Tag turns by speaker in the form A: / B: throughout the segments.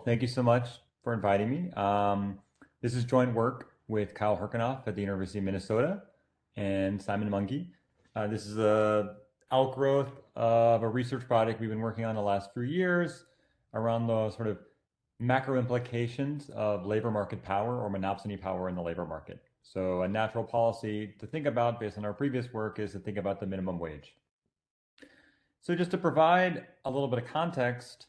A: Thank you so much for inviting me. This is joint work with Kyle Herkenoff at the University of Minnesota and Simon Mungy. This is a outgrowth of a research project we've been working on the last few years around the sort of macro implications of labor market power or monopsony power in the labor market. So a natural policy to think about based on our previous work is to think about the minimum wage. So just to provide a little bit of context,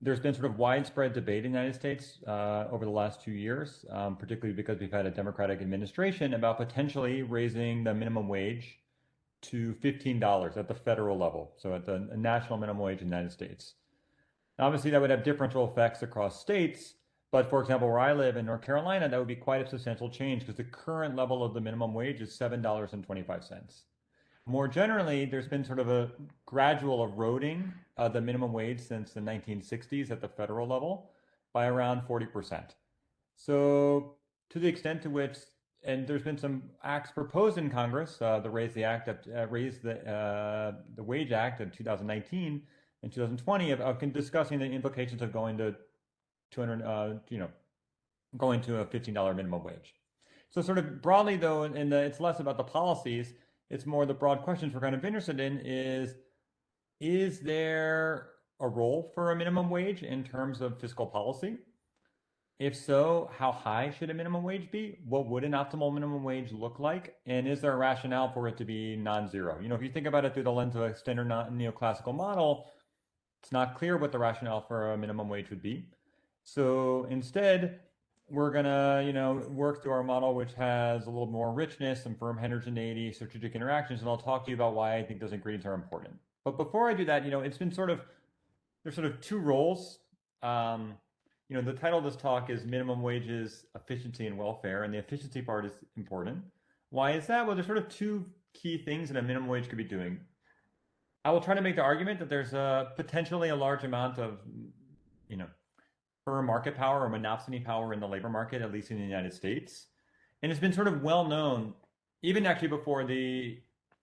A: there's been sort of widespread debate in the United States over the last 2 years, particularly because we've had a Democratic administration about potentially raising the minimum wage to $15 at the federal level, so at the national minimum wage in the United States. Obviously, that would have differential effects across states, but for example, where I live in North Carolina, that would be quite a substantial change because the current level of the minimum wage is $7.25. More generally, there's been sort of a gradual eroding of the minimum wage since the 1960s at the federal level by around 40%. So to the extent to which, and there's been some acts proposed in Congress, the Raise the Wage Act of 2019 and 2020 of discussing the implications of going to 200, going to a $15 minimum wage. So sort of broadly though, it's less about the policies, it's more the broad questions we're kind of interested in is there a role for a minimum wage in terms of fiscal policy? If so, how high should a minimum wage be? What would an optimal minimum wage look like? And is there a rationale for it to be non-zero? If you think about it through the lens of a standard neoclassical model, it's not clear what the rationale for a minimum wage would be. So instead, we're gonna, work through our model, which has a little more richness, some firm heterogeneity, strategic interactions, and I'll talk to you about why I think those ingredients are important. But before I do that, it's been there's sort of two roles. The title of this talk is Minimum Wages, Efficiency and Welfare, and the efficiency part is important. Why is that? Well, there's sort of two key things that a minimum wage could be doing. I will try to make the argument that there's potentially a large amount of, you know, firm market power or monopsony power in the labor market, at least in the United States. And it's been sort of well known, even actually before the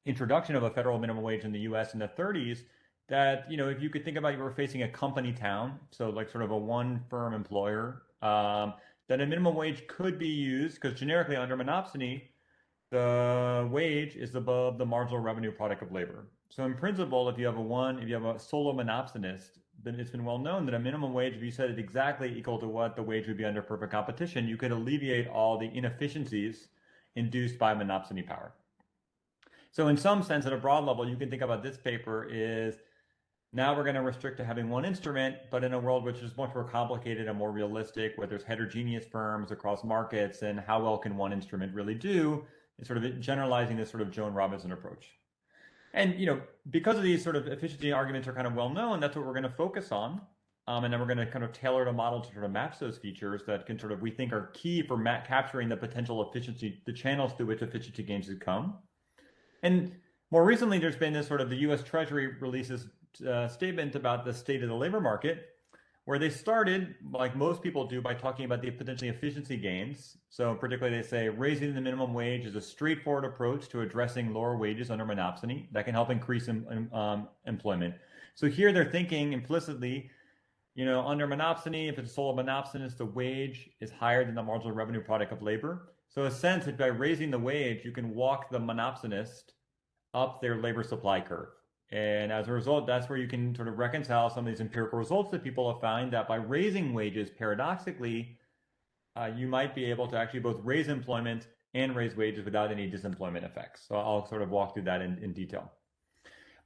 A: introduction of a federal minimum wage in the US in the 30s, that, if you could think about you were facing a company town, so like sort of a one firm employer, that a minimum wage could be used because generically under monopsony, the wage is above the marginal revenue product of labor. So in principle, if you have a solo monopsonist, then it's been well known that a minimum wage, if you set it exactly equal to what the wage would be under perfect competition, you could alleviate all the inefficiencies induced by monopsony power. So in some sense, at a broad level, you can think about this paper is now we're going to restrict to having one instrument, but in a world which is much more complicated and more realistic, where there's heterogeneous firms across markets, and how well can one instrument really do, is sort of generalizing this sort of Joan Robinson approach. And because of these sort of efficiency arguments are kind of well known, that's what we're going to focus on. And then we're going to kind of tailor the model to sort of match those features that can sort of we think are key for capturing the potential efficiency, the channels through which efficiency gains would come. And more recently, there's been this sort of the U.S. Treasury releases statement about the state of the labor market, where they started, like most people do, by talking about the potentially efficiency gains. So particularly they say raising the minimum wage is a straightforward approach to addressing lower wages under monopsony that can help increase employment. So here they're thinking implicitly, under monopsony, if it's a solo monopsonist, the wage is higher than the marginal revenue product of labor. So in a sense, if by raising the wage, you can walk the monopsonist up their labor supply curve. And as a result, that's where you can sort of reconcile some of these empirical results that people have found that by raising wages, paradoxically, you might be able to actually both raise employment and raise wages without any disemployment effects. So I'll sort of walk through that in detail.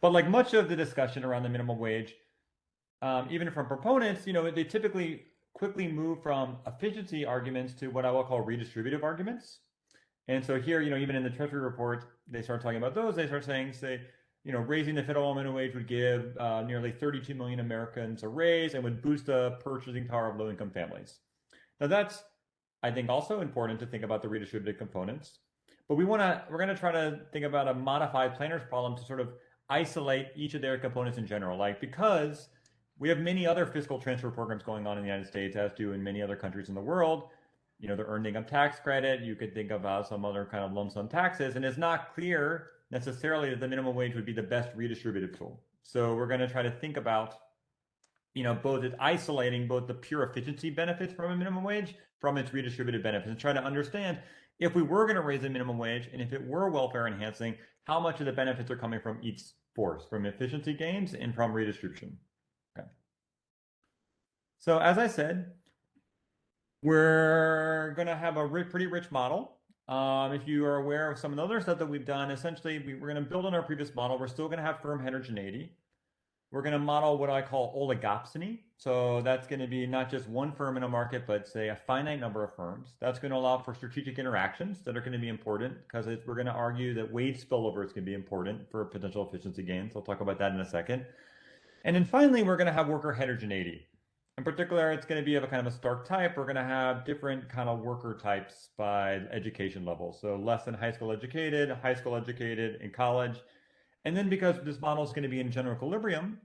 A: But like much of the discussion around the minimum wage, even from proponents, they typically quickly move from efficiency arguments to what I will call redistributive arguments. And so here, even in the Treasury report, they start talking about those. They start saying, raising the federal minimum wage would give nearly 32 million Americans a raise and would boost the purchasing power of low-income families. Now that's, I think, also important to think about the redistributive components. But we're going to try to think about a modified planner's problem to sort of isolate each of their components in general. Like, because we have many other fiscal transfer programs going on in the United States, as do in many other countries in the world. The earned income tax credit, you could think about some other kind of lump sum taxes, and it's not clear necessarily that the minimum wage would be the best redistributive tool. So we're going to try to think about, both it's isolating both the pure efficiency benefits from a minimum wage from its redistributed benefits and try to understand if we were going to raise the minimum wage and if it were welfare enhancing, how much of the benefits are coming from each force, from efficiency gains and from redistribution. Okay. So as I said, we're going to have a pretty rich model. If you are aware of some of the other stuff that we've done, essentially we're going to build on our previous model. We're still going to have firm heterogeneity. We're going to model what I call oligopsony. So that's going to be not just one firm in a market, but say a finite number of firms. That's going to allow for strategic interactions that are going to be important because we're going to argue that wage spillover is going to be important for potential efficiency gains. I'll talk about that in a second. And then finally, we're going to have worker heterogeneity. In particular, it's going to be of a kind of a stark type. We're going to have different kind of worker types by education level. So less than high school educated, and college. And then because this model is going to be in general equilibrium,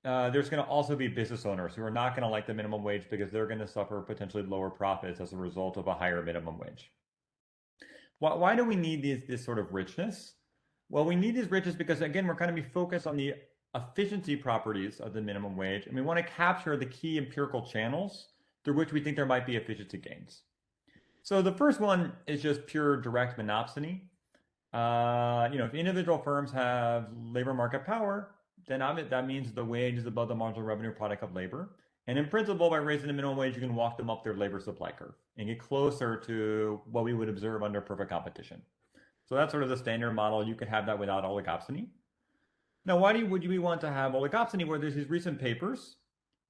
A: there's going to also be business owners who are not going to like the minimum wage because they're going to suffer potentially lower profits as a result of a higher minimum wage. Why do we need this sort of richness? Well, we need these riches because, again, we're going to be focused on the efficiency properties of the minimum wage, and we want to capture the key empirical channels through which we think there might be efficiency gains. So the first one is just pure direct monopsony. If individual firms have labor market power, then that means the wage is above the marginal revenue product of labor. And in principle, by raising the minimum wage, you can walk them up their labor supply curve and get closer to what we would observe under perfect competition. So that's sort of the standard model. You could have that without oligopsony. Now, why would we want to have oligopsony? Where there's these recent papers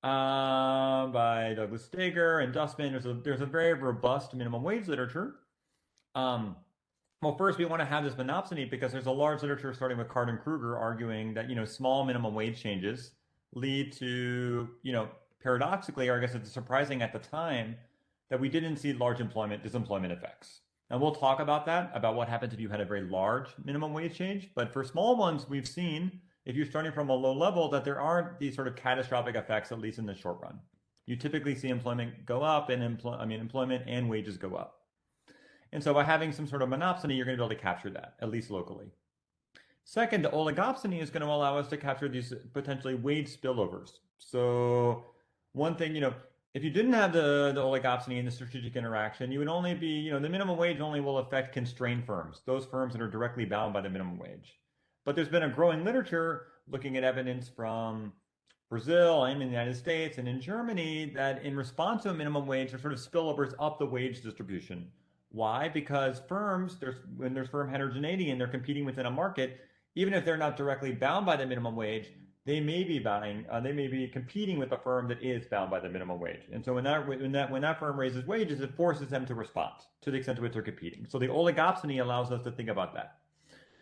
A: by Douglas Steger and Dustman. There's a very robust minimum wage literature. Well, first we want to have this monopsony because there's a large literature starting with Card and Kruger arguing that small minimum wage changes lead to paradoxically, or I guess it's surprising at the time, that we didn't see large disemployment effects. And we'll talk about that, about what happens if you had a very large minimum wage change. But for small ones, we've seen, if you're starting from a low level, that there aren't these sort of catastrophic effects, at least in the short run. You typically see employment go up and employment and wages go up. And so by having some sort of monopsony, you're going to be able to capture that, at least locally. Second, the oligopsony is going to allow us to capture these potentially wage spillovers. So one thing, if you didn't have the oligopsony and the strategic interaction, you would only be, the minimum wage only will affect constrained firms, those firms that are directly bound by the minimum wage. But there's been a growing literature looking at evidence from Brazil and in the United States and in Germany that in response to a minimum wage, there's sort of spillovers up the wage distribution. Why? Because firms, when there's firm heterogeneity and they're competing within a market, even if they're not directly bound by the minimum wage, they may be competing with a firm that is bound by the minimum wage. And so when that firm raises wages, it forces them to respond to the extent to which they're competing. So the oligopsony allows us to think about that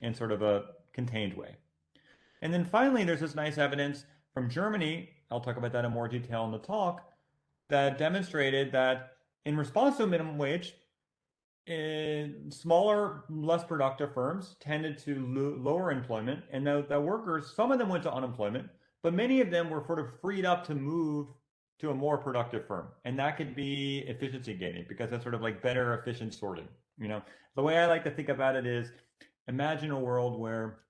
A: in sort of a contained way. And then finally, there's this nice evidence from Germany, I'll talk about that in more detail in the talk, that demonstrated that in response to a minimum wage, smaller, less productive firms tended to lower employment, and the workers, some of them went to unemployment, but many of them were sort of freed up to move to a more productive firm. And that could be efficiency gaining because that's sort of like better efficient sorting. The way I like to think about it is imagine a world where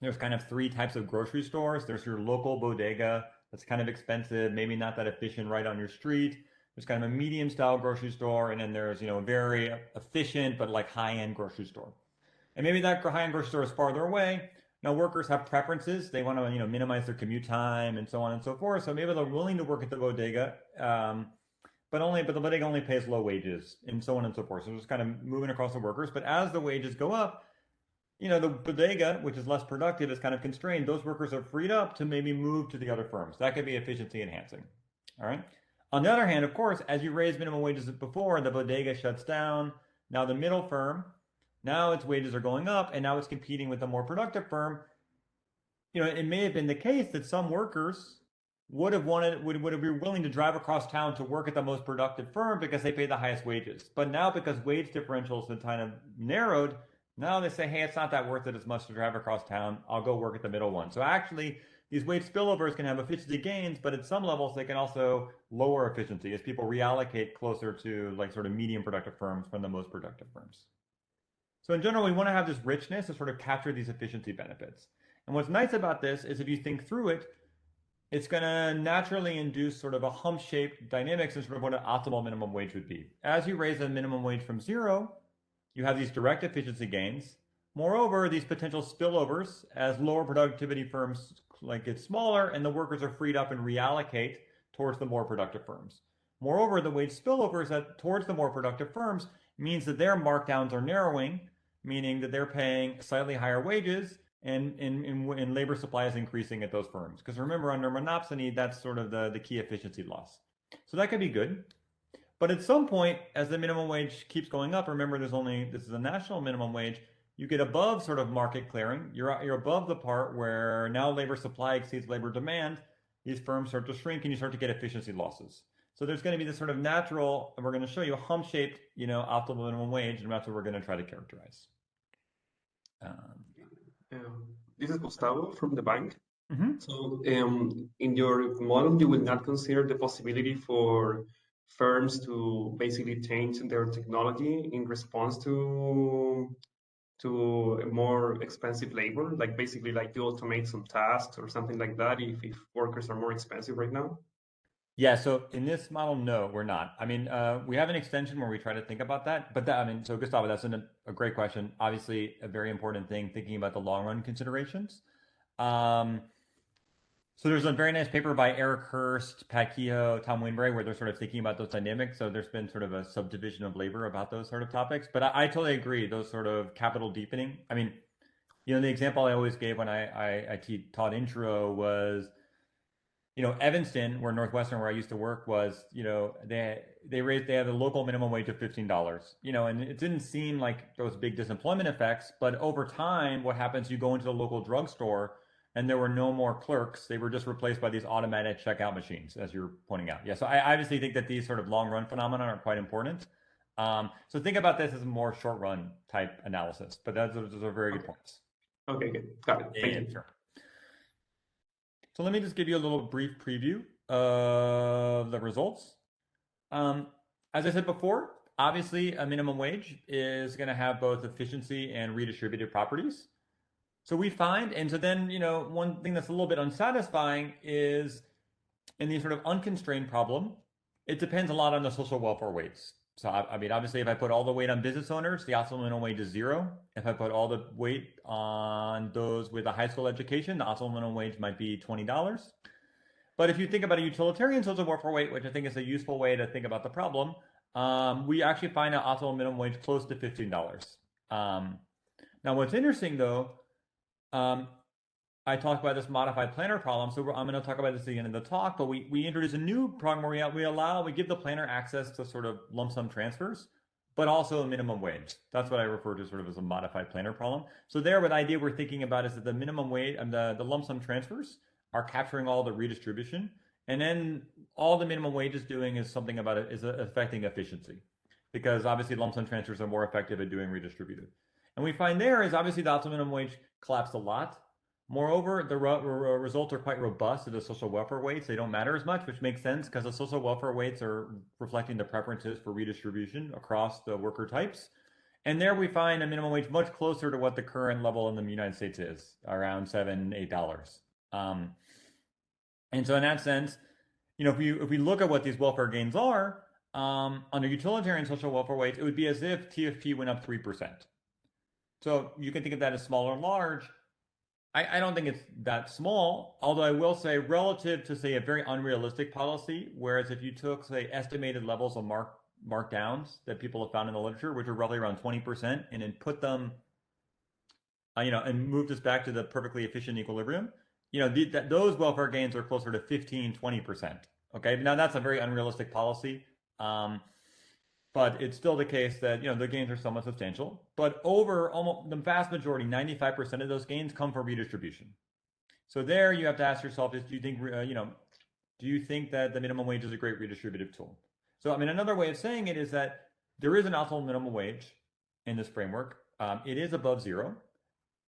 A: there's kind of three types of grocery stores. There's your local bodega that's kind of expensive, maybe not that efficient right on your street. There's kind of a medium style grocery store, and then there's, a very efficient but like high-end grocery store. And maybe that high-end grocery store is farther away. Now workers have preferences. They want to, minimize their commute time and so on and so forth. So maybe they're willing to work at the bodega, but the bodega only pays low wages and so on and so forth. So it's kind of moving across the workers. But as the wages go up, the bodega, which is less productive, is kind of constrained. Those workers are freed up to maybe move to the other firms. That could be efficiency enhancing. All right. On the other hand, of course, as you raise minimum wages before, the bodega shuts down. Now the middle firm, now its wages are going up, and now it's competing with a more productive firm. It may have been the case that some workers would have been willing to drive across town to work at the most productive firm because they pay the highest wages. But now because wage differentials have kind of narrowed, now they say, hey, it's not that worth it as much to drive across town. I'll go work at the middle one. So actually, these wage spillovers can have efficiency gains, but at some levels they can also lower efficiency as people reallocate closer to like sort of medium productive firms from the most productive firms. So in general, we want to have this richness to sort of capture these efficiency benefits. And what's nice about this is if you think through it, it's going to naturally induce sort of a hump-shaped dynamics in sort of what an optimal minimum wage would be. As you raise the minimum wage from zero, you have these direct efficiency gains. Moreover, these potential spillovers as lower productivity firms like get smaller and the workers are freed up and reallocate towards the more productive firms. Moreover, the wage spillovers that towards the more productive firms means that their markdowns are narrowing, meaning that they're paying slightly higher wages and labor supply is increasing at those firms. Because remember, under monopsony, that's sort of the key efficiency loss. So that could be good. But at some point, as the minimum wage keeps going up, remember this is a national minimum wage, you get above sort of market clearing. You're above the part where now labor supply exceeds labor demand. These firms start to shrink and you start to get efficiency losses. So there's going to be this sort of natural, and we're going to show you a hump-shaped, optimal minimum wage, and that's what we're going to try to characterize. Um,
B: This is Gustavo from the bank.
A: mhm.
B: So, in your model, you will not consider the possibility for firms to basically change their technology in response to a more expensive labor, like basically like you automate some tasks or something like that if workers are more expensive right now.
A: Yeah, so in this model, no, we're not. I mean, we have an extension where we try to think about that, but that, I mean, so Gustavo, that's a great question. Obviously, a very important thing, thinking about the long run considerations. Um, so there's a very nice paper by Eric Hurst, Pat Kehoe, Tom Winbury, where they're sort of thinking about those dynamics. So there's been sort of a subdivision of labor about those sort of topics. But I totally agree, those sort of capital deepening. I mean, the example I always gave when I taught intro was Evanston, where Northwestern, where I used to work, was, they had the local minimum wage of $15. And it didn't seem like those big disemployment effects, but over time, what happens? You go into the local drugstore, and there were no more clerks; they were just replaced by these automatic checkout machines, as you're pointing out. Yeah, so I obviously think that these sort of long run phenomena are quite important. So think about this as a more short run type analysis, but those are very good
B: Okay.
A: points.
B: Okay, good. Got it.
A: Yeah,
B: Thank
A: yeah,
B: you.
A: sure. So let me just give you a little brief preview of the results. Um, as I said before, obviously a minimum wage is going to have both efficiency and redistributive properties. So we find, and so then, one thing that's a little bit unsatisfying is in the sort of unconstrained problem, it depends a lot on the social welfare weights. So, I mean, obviously, if I put all the weight on business owners, the optimal minimum wage is zero. If I put all the weight on those with a high school education, the optimal minimum wage might be $20. But if you think about a utilitarian social welfare weight, which I think is a useful way to think about the problem, we actually find an optimal minimum wage close to $15. Um, Now, what's interesting though, um, I talked about this modified planner problem, so I'm going to talk about this again in the talk. But we introduce a new problem where we give the planner access to sort of lump sum transfers, but also a minimum wage. That's what I refer to sort of as a modified planner problem. So there, what idea we're thinking about is that the minimum wage and the lump sum transfers are capturing all the redistribution, and then all the minimum wage is doing is something about it is affecting efficiency, because obviously lump sum transfers are more effective at doing redistributive. And we find there is obviously the optimum minimum wage collapsed a lot. Moreover, the results are quite robust at the social welfare weights. They don't matter as much, which makes sense because the social welfare weights are reflecting the preferences for redistribution across the worker types. And there we find a minimum wage much closer to what the current level in the United States is, around $7, $8. Um, and so in that sense, if we look at what these welfare gains are, under utilitarian social welfare weights, it would be as if TFP went up 3%. So you can think of that as small or large. I don't think it's that small, although I will say relative to, say, a very unrealistic policy, whereas if you took, say, estimated levels of markdowns that people have found in the literature, which are roughly around 20%, and then put them, and moved us back to the perfectly efficient equilibrium, those welfare gains are closer to 15, 20%. Okay, now that's a very unrealistic policy. Um, but it's still the case that the gains are somewhat substantial. But over almost the vast majority, 95% of those gains come from redistribution. So there, you have to ask yourself: is do you think that the minimum wage is a great redistributive tool? So I mean, another way of saying it is that there is an optimal minimum wage in this framework. It is above zero,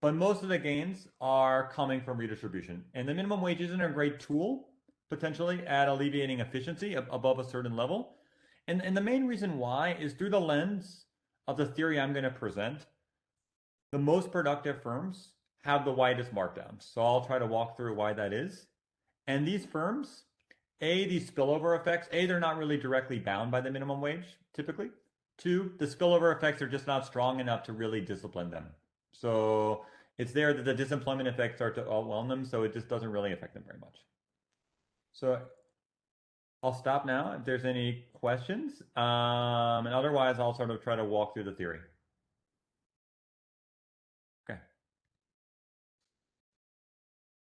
A: but most of the gains are coming from redistribution, and the minimum wage isn't a great tool potentially at alleviating efficiency above a certain level. And the main reason why is through the lens of the theory I'm going to present. The most productive firms have the widest markdowns. So I'll try to walk through why that is. And these firms, these spillover effects, they're not really directly bound by the minimum wage, typically. Two, the spillover effects are just not strong enough to really discipline them. So it's there that the disemployment effects start to overwhelm them, so it just doesn't really affect them very much. So I'll stop now if there's any questions. And otherwise, I'll sort of try to walk through the theory. Okay.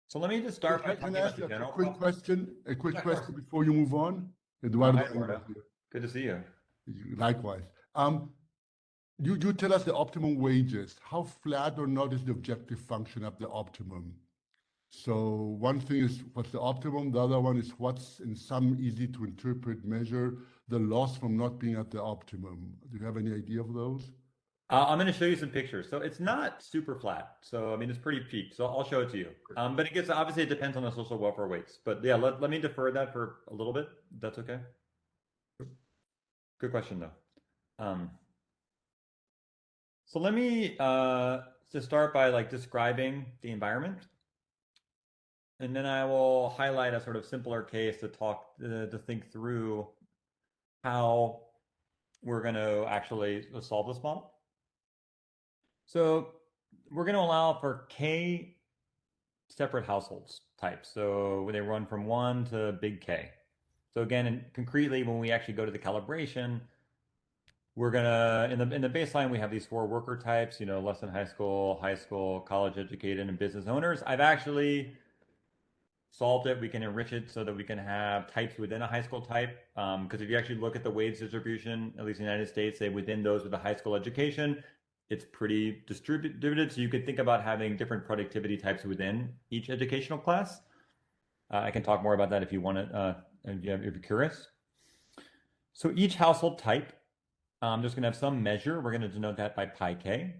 A: So let me just start by
C: Can
A: talking
C: I
A: about
C: ask
A: the
C: you a
A: general
C: quick
A: problem.
C: question? A quick
A: Yeah, of course.
C: question before you move on?
A: Oh,
C: Eduardo
A: hi,
C: Rivas
A: Eduardo.
C: here.
A: Good to see you.
C: Likewise. You tell us the optimum wages. How flat or not is the objective function of the optimum? So one thing is what's the optimum, the other one is what's in some easy to interpret measure the loss from not being at the optimum. Do you have any idea of those?
A: I'm going to show you some pictures. So it's not super flat. So, I mean, it's pretty peaked. So I'll show it to you. But it gets, obviously, it depends on the social welfare weights. But yeah, let me defer that for a little bit. That's okay. Good question, though. Um, so let me just start by like describing the environment. And then I will highlight a sort of simpler case to talk, to think through how we're going to actually solve this model. So we're going to allow for K separate households types. So they run from 1 to big K. So again, and concretely, when we actually go to the calibration, we're gonna in the baseline we have these four worker types, less than high school, college educated, and business owners. I've actually solved it. We can enrich it so that we can have types within a high school type. Because if you actually look at the wage distribution, at least in the United States, say within those with a high school education, it's pretty distributed. So you could think about having different productivity types within each educational class. I can talk more about that if you want to, if you're curious. So each household type, I'm just going to have some measure. We're going to denote that by pi k.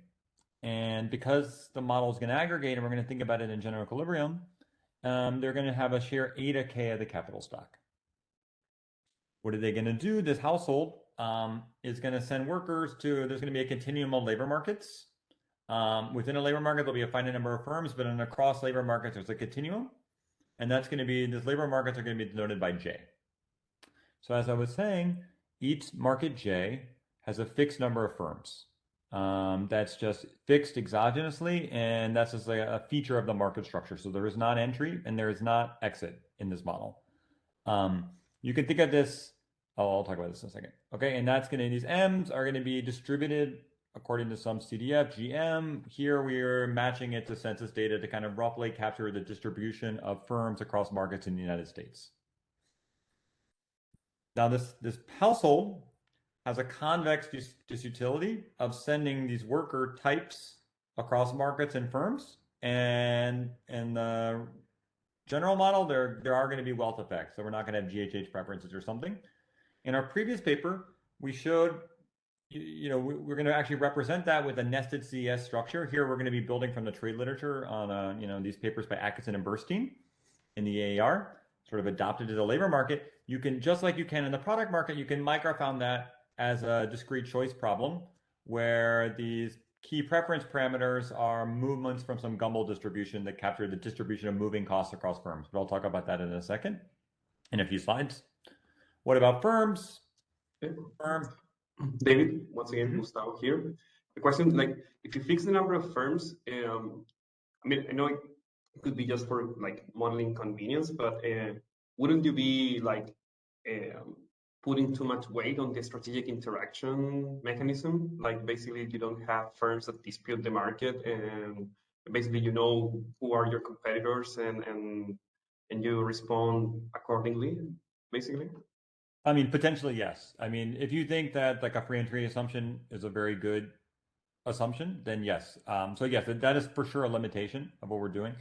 A: And because the model is going to aggregate and we're going to think about it in general equilibrium, they're going to have a share eta k of the capital stock. What are they going to do? This household is going to send workers to, there's going to be a continuum of labor markets. Within a labor market, there'll be a finite number of firms, but in across labor markets, there's a continuum. And that's going to be, these labor markets are going to be denoted by J. So as I was saying, each market J has a fixed number of firms. That's just fixed exogenously, and that's just like a feature of the market structure. So there is not entry and there is not exit in this model. You can think of this, I'll talk about this in a second. Okay, and that's going to, these M's are going to be distributed according to some CDF, GM. Here we are matching it to census data to kind of roughly capture the distribution of firms across markets in the United States. Now this household has a convex disutility of sending these worker types across markets and firms. And in the general model, there are going to be wealth effects. So we're not going to have GHH preferences or something. In our previous paper, we showed, we're going to actually represent that with a nested CES structure. Here, we're going to be building from the trade literature on, these papers by Atkinson and Burstein in the AAR, sort of adopted to the labor market. You can, just like you can in the product market, you can microfound that as a discrete choice problem where these key preference parameters are movements from some Gumbel distribution that capture the distribution of moving costs across firms. But I'll talk about that in a second, in a few slides. What about firms?
B: Okay.
A: Firm.
B: David, once again,
A: Mhm.
B: Gustavo here. The question, like, if you fix the number of firms, I mean, I know it could be just for like modeling convenience, but wouldn't you be like um, putting too much weight on the strategic interaction mechanism? Like basically you don't have firms that dispute the market and basically you know who are your competitors and you respond accordingly, basically.
A: I mean, potentially, yes. I mean, if you think that like a free entry assumption is a very good assumption, then yes. So yes, that is for sure a limitation of what we're doing.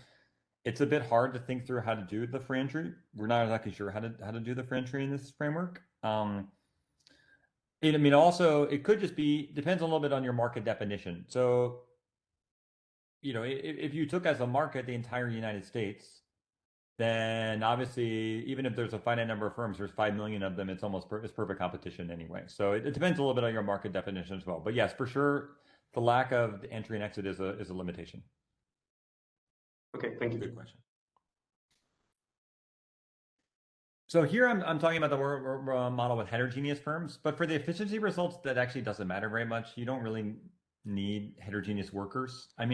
A: It's a bit hard to think through how to do the free entry. We're not exactly sure how to do the free entry in this framework. I mean, also it could just be depends a little bit on your market definition. So, if you took as a market the entire United States, then obviously even if there's a finite number of firms, there's 5 million of them. It's almost it's perfect competition anyway. So it depends a little bit on your market definition as well. But yes, for sure, the lack of entry and exit is a limitation.
B: Okay, thank
A: Good
B: you.
A: question. So here I'm talking about the model with heterogeneous firms, but for the efficiency results, that actually doesn't matter very much. You don't really need heterogeneous workers. But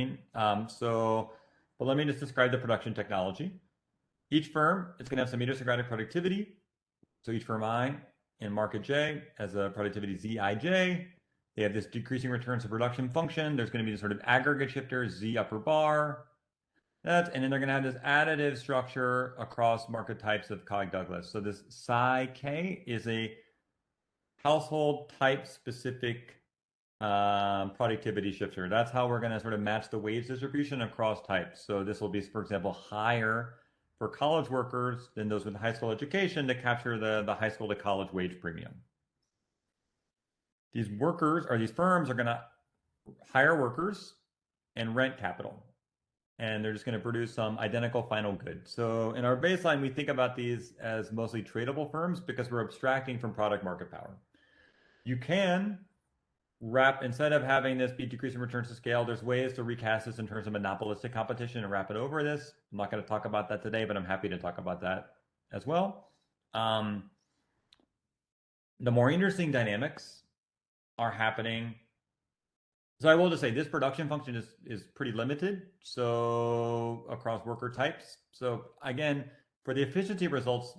A: let me just describe the production technology. Each firm is going to have some idiosyncratic productivity. So each firm I in market J has a productivity Zij. They have this decreasing returns to production function. There's going to be this sort of aggregate shifter Z upper bar. And then they're going to have this additive structure across market types of Cogg-Douglas. So this psi k is a household type specific productivity shifter. That's how we're going to sort of match the wage distribution across types. So this will be, for example, higher for college workers than those with high school education to capture the high school to college wage premium. These firms are going to hire workers and rent capital. And they're just going to produce some identical final good. So in our baseline, we think about these as mostly tradable firms because we're abstracting from product market power. You can instead of having this be decreasing returns to scale, there's ways to recast this in terms of monopolistic competition and wrap it over this. I'm not going to talk about that today, but I'm happy to talk about that as well. The more interesting dynamics are happening. So I will just say this production function is pretty limited. So across worker types. So again, for the efficiency results,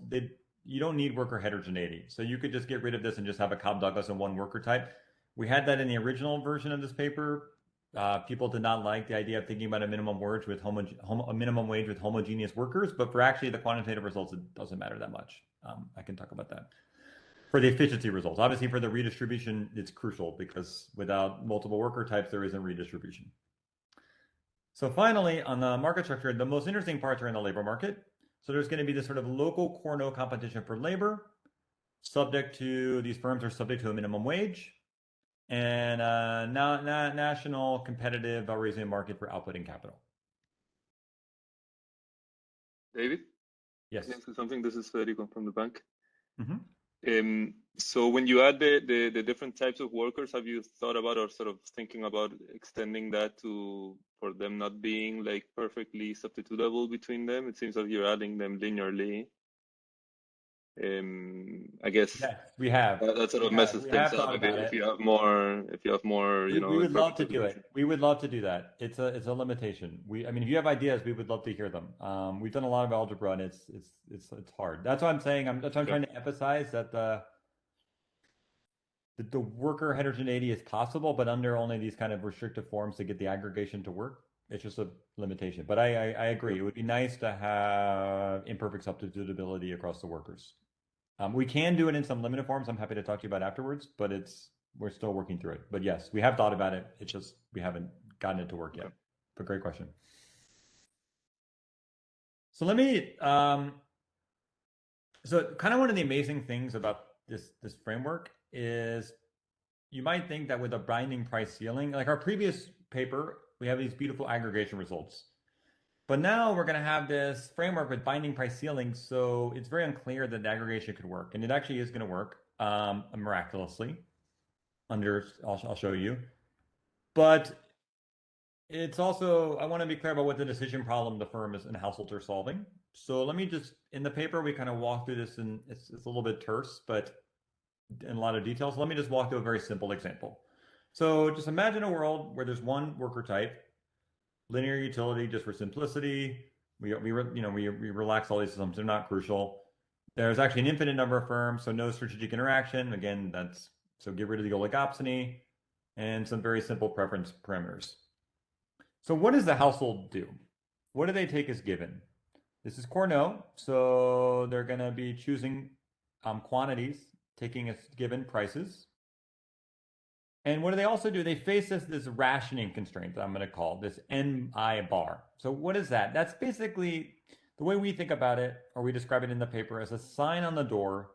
A: you don't need worker heterogeneity. So you could just get rid of this and just have a Cobb-Douglas in one worker type. We had that in the original version of this paper. People did not like the idea of thinking about a minimum wage with homogeneous workers, but for actually the quantitative results, it doesn't matter that much. I can talk about that. For the efficiency results, obviously for the redistribution, it's crucial because without multiple worker types, there isn't redistribution. So finally, on the market structure, the most interesting parts are in the labor market. So there's going to be this sort of local Cournot competition for labor. These firms are subject to a minimum wage and national competitive raising market for output and capital.
D: David?
A: Yes.
D: Can I say something? This is Federico from the bank.
A: Mm-hmm.
D: So when you add the different types of workers, have you thought about or sort of thinking about extending that for them not being like perfectly substitutable between them? It seems like you're adding them linearly. I guess
A: yes, we have.
D: That sort of messes things up a bit. If you have more,
A: we would love to do it. We would love to do that. It's a limitation. If you have ideas, we would love to hear them. We've done a lot of algebra, and it's hard. That's what I'm saying. That's what I'm trying to emphasize that the worker heterogeneity is possible, but under only these kind of restrictive forms to get the aggregation to work. It's just a limitation. But I agree. It would be nice to have imperfect substitutability across the workers. We can do it in some limited forms. I'm happy to talk to you about afterwards, but we're still working through it. But yes, we have thought about it. It's just we haven't gotten it to work yet. But great question. So let me. So kind of one of the amazing things about this framework is you might think that with a binding price ceiling, like our previous paper, we have these beautiful aggregation results. But now we're going to have this framework with binding price ceilings, so it's very unclear that the aggregation could work. And it actually is going to work miraculously. I'll show you. But it's also, I want to be clear about what the decision problem the firm and households are solving. So let me just, in the paper, we kind of walk through this, and it's a little bit terse, but in a lot of details. So let me just walk through a very simple example. So just imagine a world where there's one worker type, linear utility, just for simplicity. We relax all these assumptions; they're not crucial. There's actually an infinite number of firms, so no strategic interaction. Again, so get rid of the oligopsony and some very simple preference parameters. So what does the household do? What do they take as given? This is Cournot, so they're going to be choosing quantities, taking as given prices. And what do they also do? They face this rationing constraint that I'm going to call this NI bar. So what is that? That's basically the way we think about it, or we describe it in the paper, as a sign on the door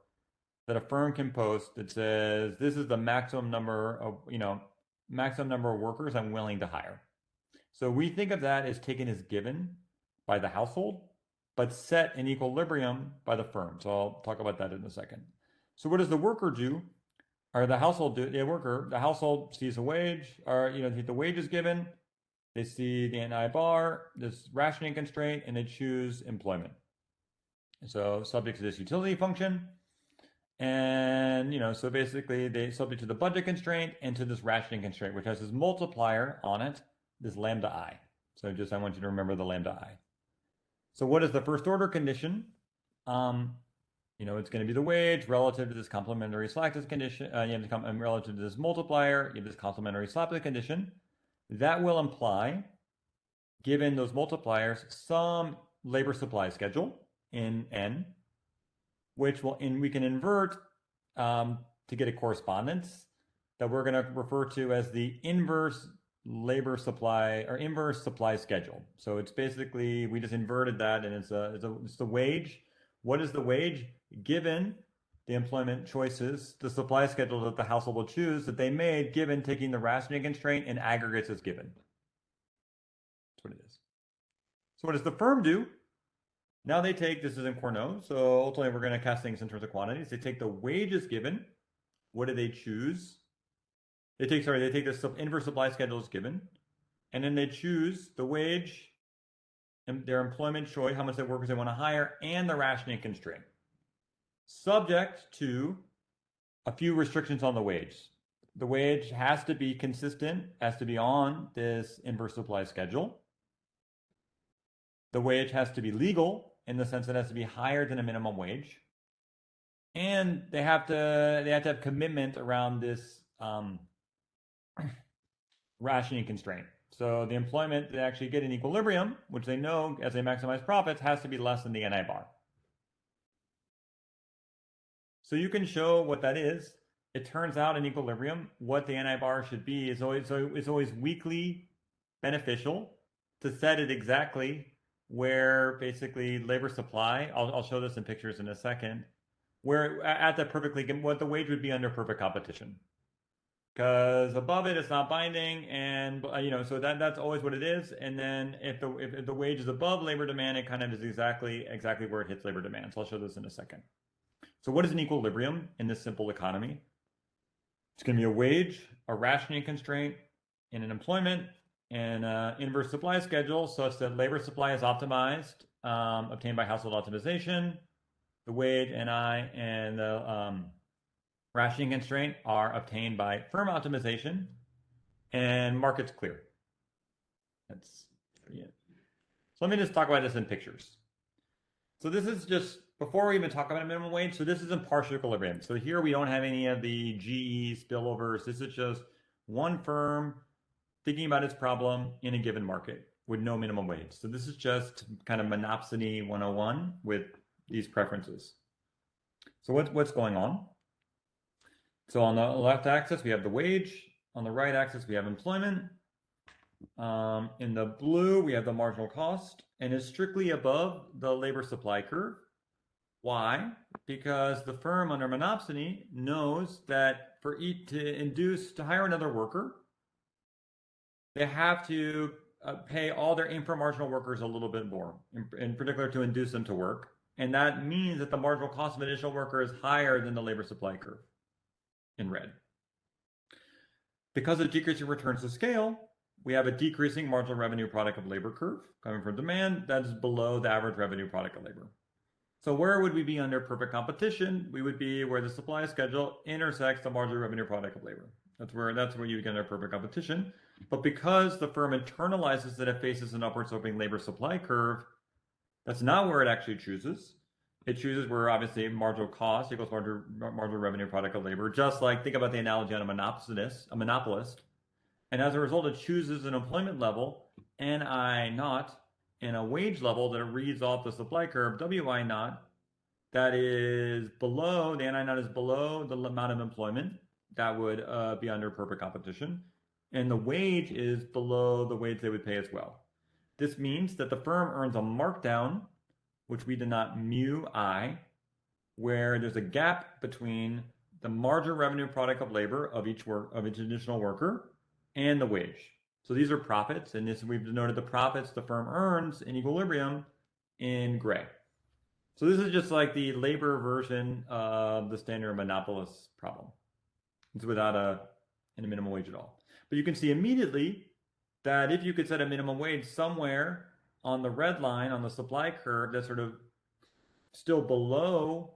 A: that a firm can post that says, this is the maximum number of workers I'm willing to hire. So we think of that as taken as given by the household, but set in equilibrium by the firm. So I'll talk about that in a second. So what does the worker do? Or the household do? The household sees a wage, or the wage is given. They see the NI bar, this rationing constraint, and they choose employment. So subject to this utility function. And, so basically they subject to the budget constraint and to this rationing constraint, which has this multiplier on it, this lambda I. So I want you to remember the lambda I. So what is the first order condition? It's going to be the wage relative to this complementary slackness condition. You have to come relative to this multiplier. You have this complementary slackness condition. That will imply, given those multipliers, some labor supply schedule in N, which we can invert to get a correspondence that we're going to refer to as the inverse labor supply or inverse supply schedule. So it's basically, we just inverted that, and it's the wage. What is the wage given the employment choices, the supply schedule that the household will choose that they made, given taking the rationing constraint and aggregates as given? That's what it is. So what does the firm do? Now they take, this is in Cournot, so ultimately we're going to cast things in terms of quantities. They take the wages given. What do they choose? They take the inverse supply schedule as given, and then they choose the wage and their employment choice, how much the workers they want to hire, and the rationing constraint, subject to a few restrictions on the wage. The wage has to be consistent, has to be on this inverse supply schedule. The wage has to be legal in the sense that it has to be higher than a minimum wage. And they have to have commitment around this rationing constraint. So the employment they actually get in equilibrium, which they know as they maximize profits, has to be less than the NI bar. So you can show what that is. It turns out in equilibrium, what the NI bar should be is always weakly beneficial to set it exactly where basically labor supply, I'll show this in pictures in a second, where at the what the wage would be under perfect competition. Because above it, it's not binding, and so that's always what it is. And then if the wage is above labor demand, it kind of is exactly where it hits labor demand. So I'll show this in a second. So what is an equilibrium in this simple economy? It's going to be a wage, a rationing constraint, and an employment, and inverse supply schedule such that labor supply is optimized, obtained by household optimization. The wage, NI, and the rationing constraint are obtained by firm optimization, and markets clear. That's pretty it. So let me just talk about this in pictures. So this is just, before we even talk about a minimum wage, so this is in partial equilibrium. So here we don't have any of the GE spillovers. This is just one firm thinking about its problem in a given market with no minimum wage. So this is just kind of monopsony 101 with these preferences. So what's going on? So on the left axis, we have the wage. On the right axis, we have employment. In the blue, we have the marginal cost, and it's strictly above the labor supply curve. Why? Because the firm under monopsony knows that to hire another worker, they have to pay all their inframarginal workers a little bit more, in particular to induce them to work. And that means that the marginal cost of an additional worker is higher than the labor supply curve in red. Because of decreasing returns to scale, we have a decreasing marginal revenue product of labor curve coming from demand that is below the average revenue product of labor. So where would we be under perfect competition? We would be where the supply schedule intersects the marginal revenue product of labor. That's where you get under perfect competition. But because the firm internalizes that it faces an upward sloping labor supply curve, that's not where it actually chooses. It chooses where obviously marginal cost equals marginal revenue product of labor, just like, think about the analogy on a monopolist. And as a result, it chooses an employment level, NI naught, and a wage level that it reads off the supply curve, WI naught, that is below, the NI naught is below the amount of employment that would be under perfect competition. And the wage is below the wage they would pay as well. This means that the firm earns a markdown, which we denote mu I, where there's a gap between the marginal revenue product of labor of each additional worker and the wage. So these are profits, and we've denoted the profits the firm earns in equilibrium in gray. So this is just like the labor version of the standard monopolist problem. It's without any minimum wage at all. But you can see immediately that if you could set a minimum wage somewhere on the red line on the supply curve that sort of still below,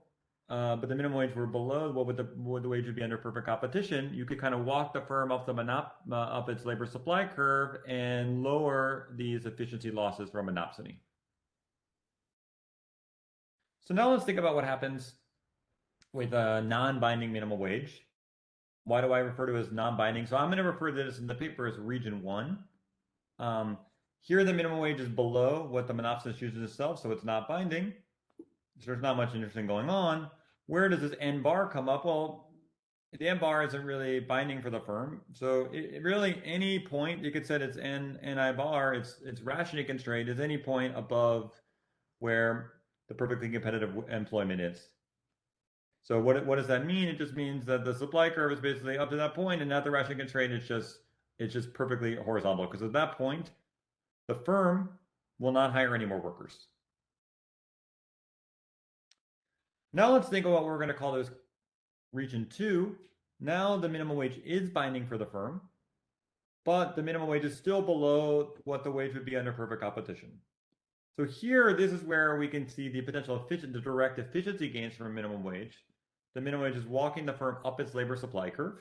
A: but the minimum wage were below what the wage would be under perfect competition, you could kind of walk the firm up its labor supply curve and lower these efficiency losses from monopsony. So now let's think about what happens with a non-binding minimum wage. Why do I refer to it as non-binding? So I'm going to refer to this in the paper as region 1. Here the minimum wage is below what the monopsonist chooses itself, so it's not binding. So there's not much interesting going on. Where does this N bar come up? Well, the N bar isn't really binding for the firm. So it really, any point, you could set its NI bar, its rationing constraint is any point above where the perfectly competitive employment is. So what does that mean? It just means that the supply curve is basically up to that point, and at the rationing constraint, it's just perfectly horizontal. Because at that point, the firm will not hire any more workers. Now let's think about what we're going to call this region 2. Now the minimum wage is binding for the firm, but the minimum wage is still below what the wage would be under perfect competition. So here, this is where we can see the potential the direct efficiency gains from a minimum wage. The minimum wage is walking the firm up its labor supply curve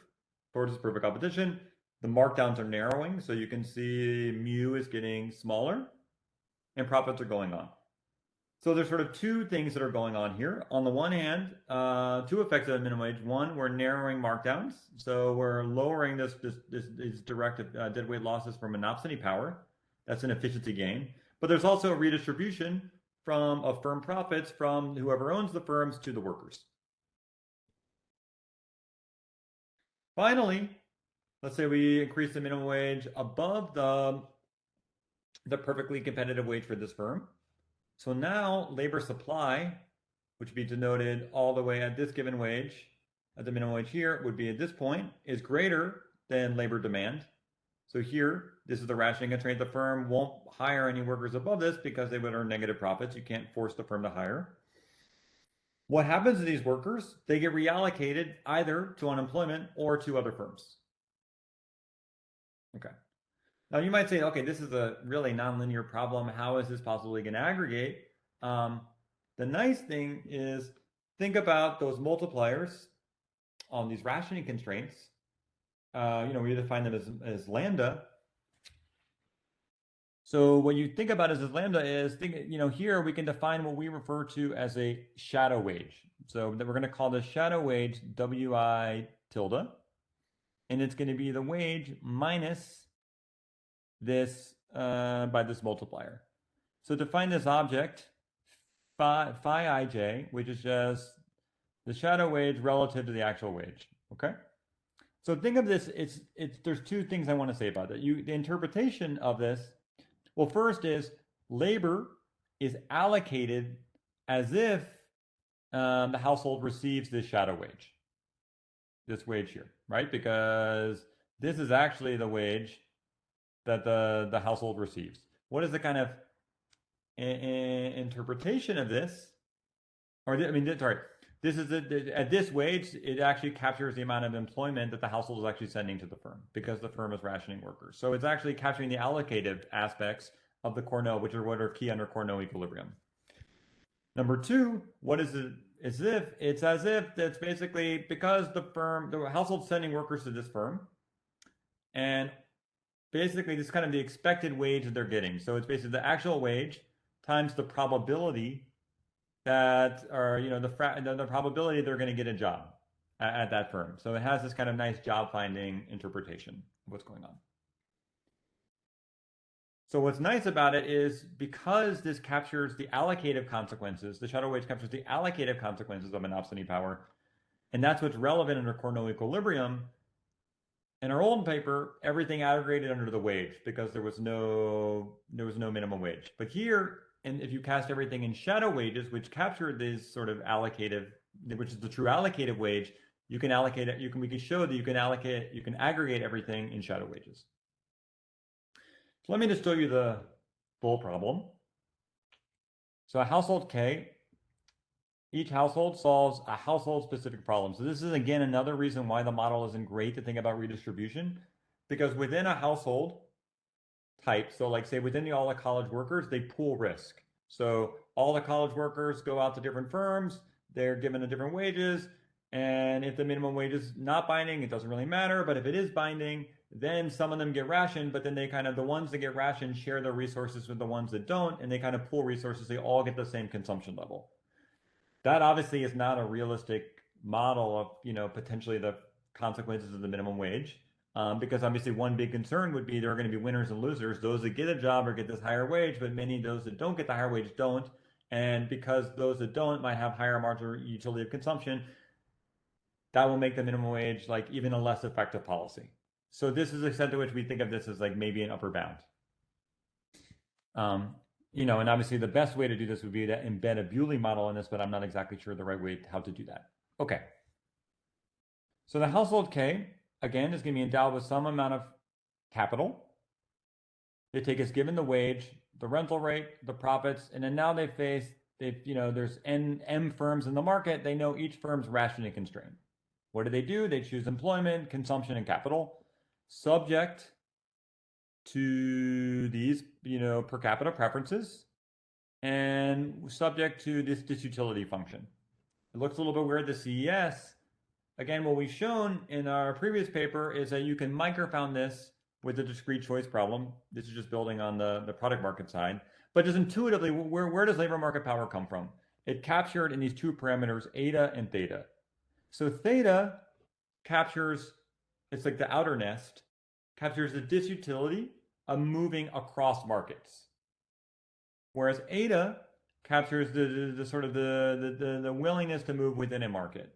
A: towards its perfect competition. The markdowns are narrowing, so you can see mu is getting smaller and profits are going on. So there's sort of two things that are going on here. On the one hand, two effects of the minimum wage. One, we're narrowing markdowns. So we're lowering these direct deadweight losses from monopsony power. That's an efficiency gain. But there's also a redistribution of firm profits from whoever owns the firms to the workers. Finally, let's say we increase the minimum wage above the perfectly competitive wage for this firm. So now labor supply, which would be denoted all the way at this given wage, at the minimum wage here, would be at this point, is greater than labor demand. So here, this is the rationing constraint. The firm won't hire any workers above this because they would earn negative profits. You can't force the firm to hire. What happens to these workers? They get reallocated either to unemployment or to other firms. Okay. Now you might say, okay, this is a really nonlinear problem. How is this possibly going to aggregate? The nice thing is think about those multipliers on these rationing constraints. We define them as lambda. So what you think about as lambda is, here we can define what we refer to as a shadow wage. So we're going to call this shadow wage WI tilde, and it's going to be the wage minus this by this multiplier. So define this object phi ij, which is just the shadow wage relative to the actual wage. Okay. So think of this. There's two things I want to say about that. The interpretation of this. Well, first is labor is allocated as if the household receives this shadow wage, this wage here, right? Because this is actually the wage that the household receives. What is the kind of interpretation of this? This is at this wage, it actually captures the amount of employment that the household is actually sending to the firm because the firm is rationing workers. So it's actually capturing the allocative aspects of the Cournot, which are what are key under Cournot equilibrium. Number two, what is it? It's as if that's basically because the household's sending workers to this firm, and basically this is kind of the expected wage that they're getting. So it's basically the actual wage times the probability that, or the probability they're going to get a job at that firm. So it has this kind of nice job finding interpretation of what's going on. So what's nice about it is because this captures the allocative consequences, the shadow wage captures the allocative consequences of monopsony power, and that's what's relevant under Cournot equilibrium. In our old paper, everything aggregated under the wage because there was no minimum wage. But here, and if you cast everything in shadow wages, which capture this sort of allocative, which is the true allocative wage, you can allocate it. We can show that you can aggregate everything in shadow wages. So let me just show you the full problem. So a household K, each household solves a household specific problem. So this is again another reason why the model isn't great to think about redistribution, because within a household type, so like say within the all the college workers, they pool risk. So all the college workers go out to different firms, they're given a different wages, and if the minimum wage is not binding, it doesn't really matter. But if it is binding, then some of them get rationed, but then they kind of, the ones that get rationed share their resources with the ones that don't, and they kind of pool resources. They all get the same consumption level. That obviously is not a realistic model of, potentially the consequences of the minimum wage. Because obviously one big concern would be there are going to be winners and losers. Those that get a job or get this higher wage, but many of those that don't get the higher wage don't. And because those that don't might have higher marginal utility of consumption, that will make the minimum wage like even a less effective policy. So this is the extent to which we think of this as like maybe an upper bound. And obviously the best way to do this would be to embed a Bewley model in this, but I'm not exactly sure the right way how to do that. Okay. So the household K, again, is going to be endowed with some amount of capital. They take as given the wage, the rental rate, the profits, and then now there's M firms in the market. They know each firm's rationing constraint. What do? They choose employment, consumption, and capital, subject to these, per capita preferences, and subject to this utility function. It looks a little bit weird, the CES. Again, what we've shown in our previous paper is that you can microfound this with a discrete choice problem. This is just building on the product market side. But just intuitively, where does labor market power come from? It captured in these two parameters, eta and theta. So theta captures, it's like the outer nest, captures the disutility of moving across markets. Whereas eta captures the sort of the willingness to move within a market.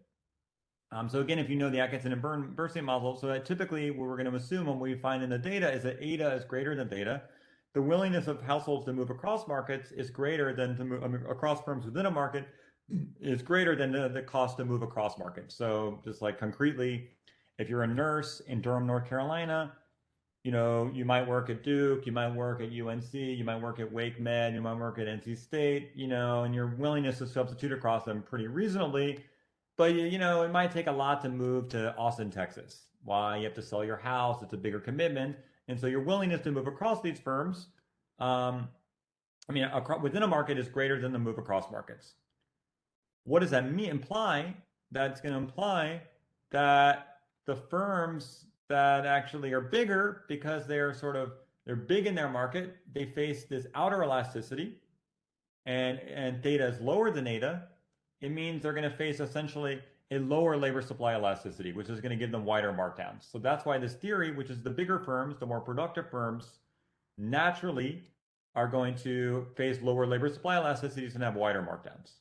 A: So again, if you know the Atkinson and Bernstein model, so that typically what we're going to assume when we find in the data is that eta is greater than theta. The willingness of households to move across markets is greater than to move across firms within a market is greater than the cost to move across markets. So just like concretely, if you're a nurse in Durham, North Carolina, you might work at Duke, you might work at UNC, you might work at Wake Med, you might work at NC State, and your willingness to substitute across them pretty reasonably. But, it might take a lot to move to Austin, Texas. Why? You have to sell your house. It's a bigger commitment. And so your willingness to move across these firms, within a market is greater than the move across markets. What does that imply? That's going to imply that the firms that actually are bigger because they're big in their market, they face this outer elasticity, and theta is lower than eta. It means they're going to face essentially a lower labor supply elasticity, which is going to give them wider markdowns. So that's why this theory, which is the bigger firms, the more productive firms, naturally are going to face lower labor supply elasticities and have wider markdowns.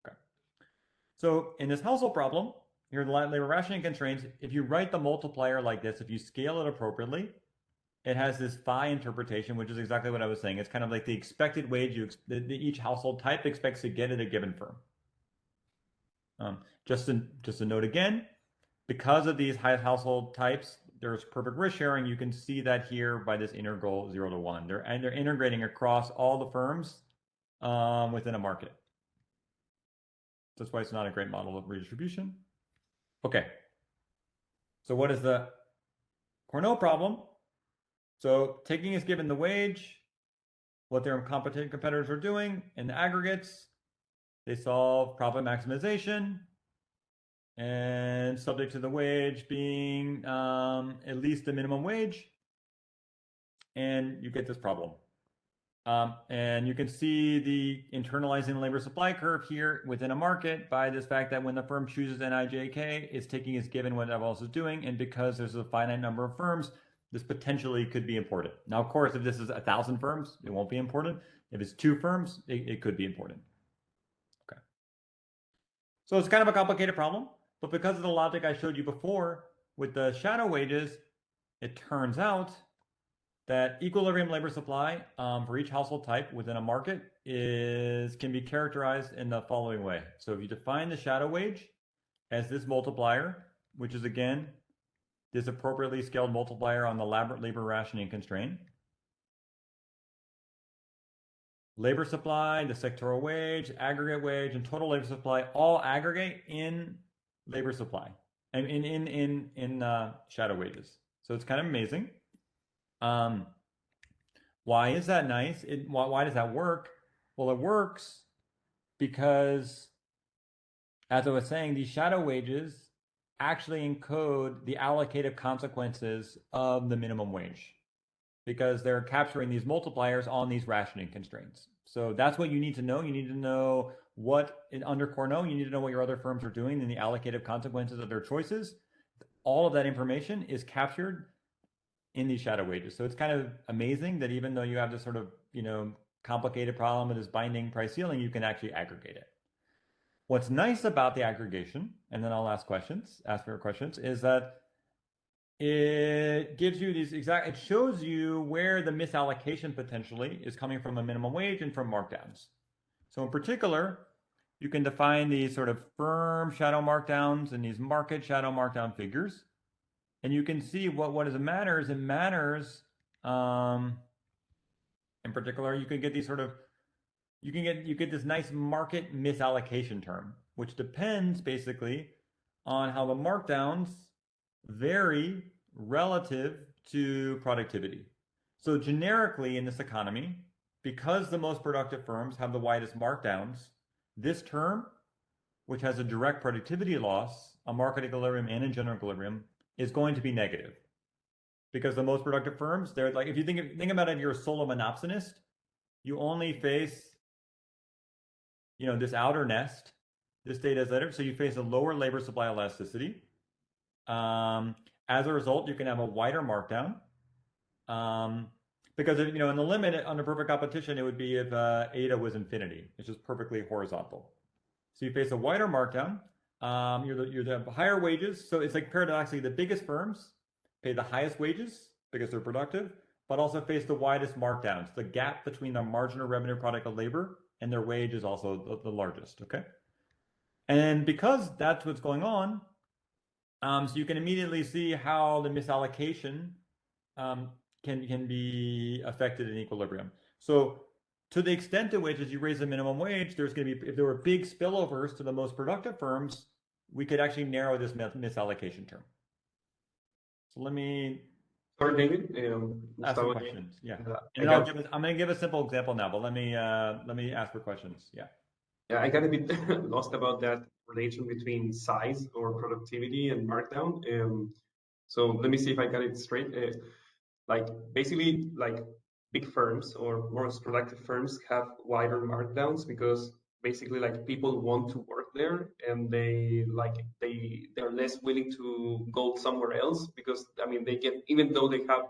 A: Okay. So in this household problem, here are the labor rationing constraints. If you write the multiplier like this, if you scale it appropriately, it has this phi interpretation, which is exactly what I was saying. It's kind of like the expected wage each household type expects to get at a given firm. Just a note again, because of these high household types, there's perfect risk sharing. You can see that here by this integral 0 to 1. They're integrating across all the firms within a market. That's why it's not a great model of redistribution. Okay. So what is the Cournot problem? So taking as given the wage, what their competent competitors are doing in the aggregates, they solve profit maximization, and subject to the wage being at least the minimum wage, and you get this problem. And you can see the internalizing labor supply curve here within a market by this fact that when the firm chooses NIJK, it's taking as given what everyone else is doing, and because there's a finite number of firms, this potentially could be important. Now, of course, if this is 1,000 firms, it won't be important. If it's 2 firms, it could be important. Okay. So it's kind of a complicated problem, but because of the logic I showed you before with the shadow wages, it turns out that equilibrium labor supply for each household type within a market can be characterized in the following way. So if you define the shadow wage as this multiplier, which is again this appropriately scaled multiplier on the labor rationing constraint, labor supply, the sectoral wage, aggregate wage, and total labor supply all aggregate in labor supply and in shadow wages. So it's kind of amazing. Why is that nice? Why does that work? Well, it works because, as I was saying, these shadow wages actually encode the allocative consequences of the minimum wage because they're capturing these multipliers on these rationing constraints. So that's what you need to know. You need to know what under Cournot, you need to know what your other firms are doing and the allocative consequences of their choices. All of that information is captured in these shadow wages. So it's kind of amazing that even though you have this sort of, complicated problem with this binding price ceiling, you can actually aggregate it. What's nice about the aggregation, and then I'll ask your questions, is that it gives you it shows you where the misallocation potentially is coming from a minimum wage and from markdowns. So in particular, you can define these sort of firm shadow markdowns and these market shadow markdown figures. And you can see what is it matters. It matters, in particular, you can get these sort of, you get this nice market misallocation term, which depends basically on how the markdowns vary relative to productivity. So generically in this economy, because the most productive firms have the widest markdowns, this term, which has a direct productivity loss, a market equilibrium and a general equilibrium, is going to be negative. Because the most productive firms, they're like, if you think about it, you're a solo monopsonist, you only face, this outer nest, this data is later, so you face a lower labor supply elasticity. As a result, you can have a wider markdown. Because in the limit under perfect competition, it would be if eta was infinity, it's just perfectly horizontal. So you face a wider markdown. You're the higher wages. So it's like paradoxically, the biggest firms pay the highest wages because they're productive, but also face the widest markdowns. The gap between the marginal revenue product of labor and their wage is also the largest. Okay, and because that's what's going on, so you can immediately see how the misallocation can be affected in equilibrium. So to the extent to which, as you raise the minimum wage, there's going to be, if there were big spillovers to the most productive firms, we could actually narrow this misallocation term. So let me
B: Sorry, David.
A: ask some questions. Yeah, and I'm going to give a simple example now, but let me ask for questions. Yeah.
B: Yeah, I got a bit lost about that relation between size or productivity and markdown. So let me see if I got it straight. Like basically, like big firms or most productive firms have wider markdowns because basically, like people want to work there and they're less willing to go somewhere else because they get, even though they have,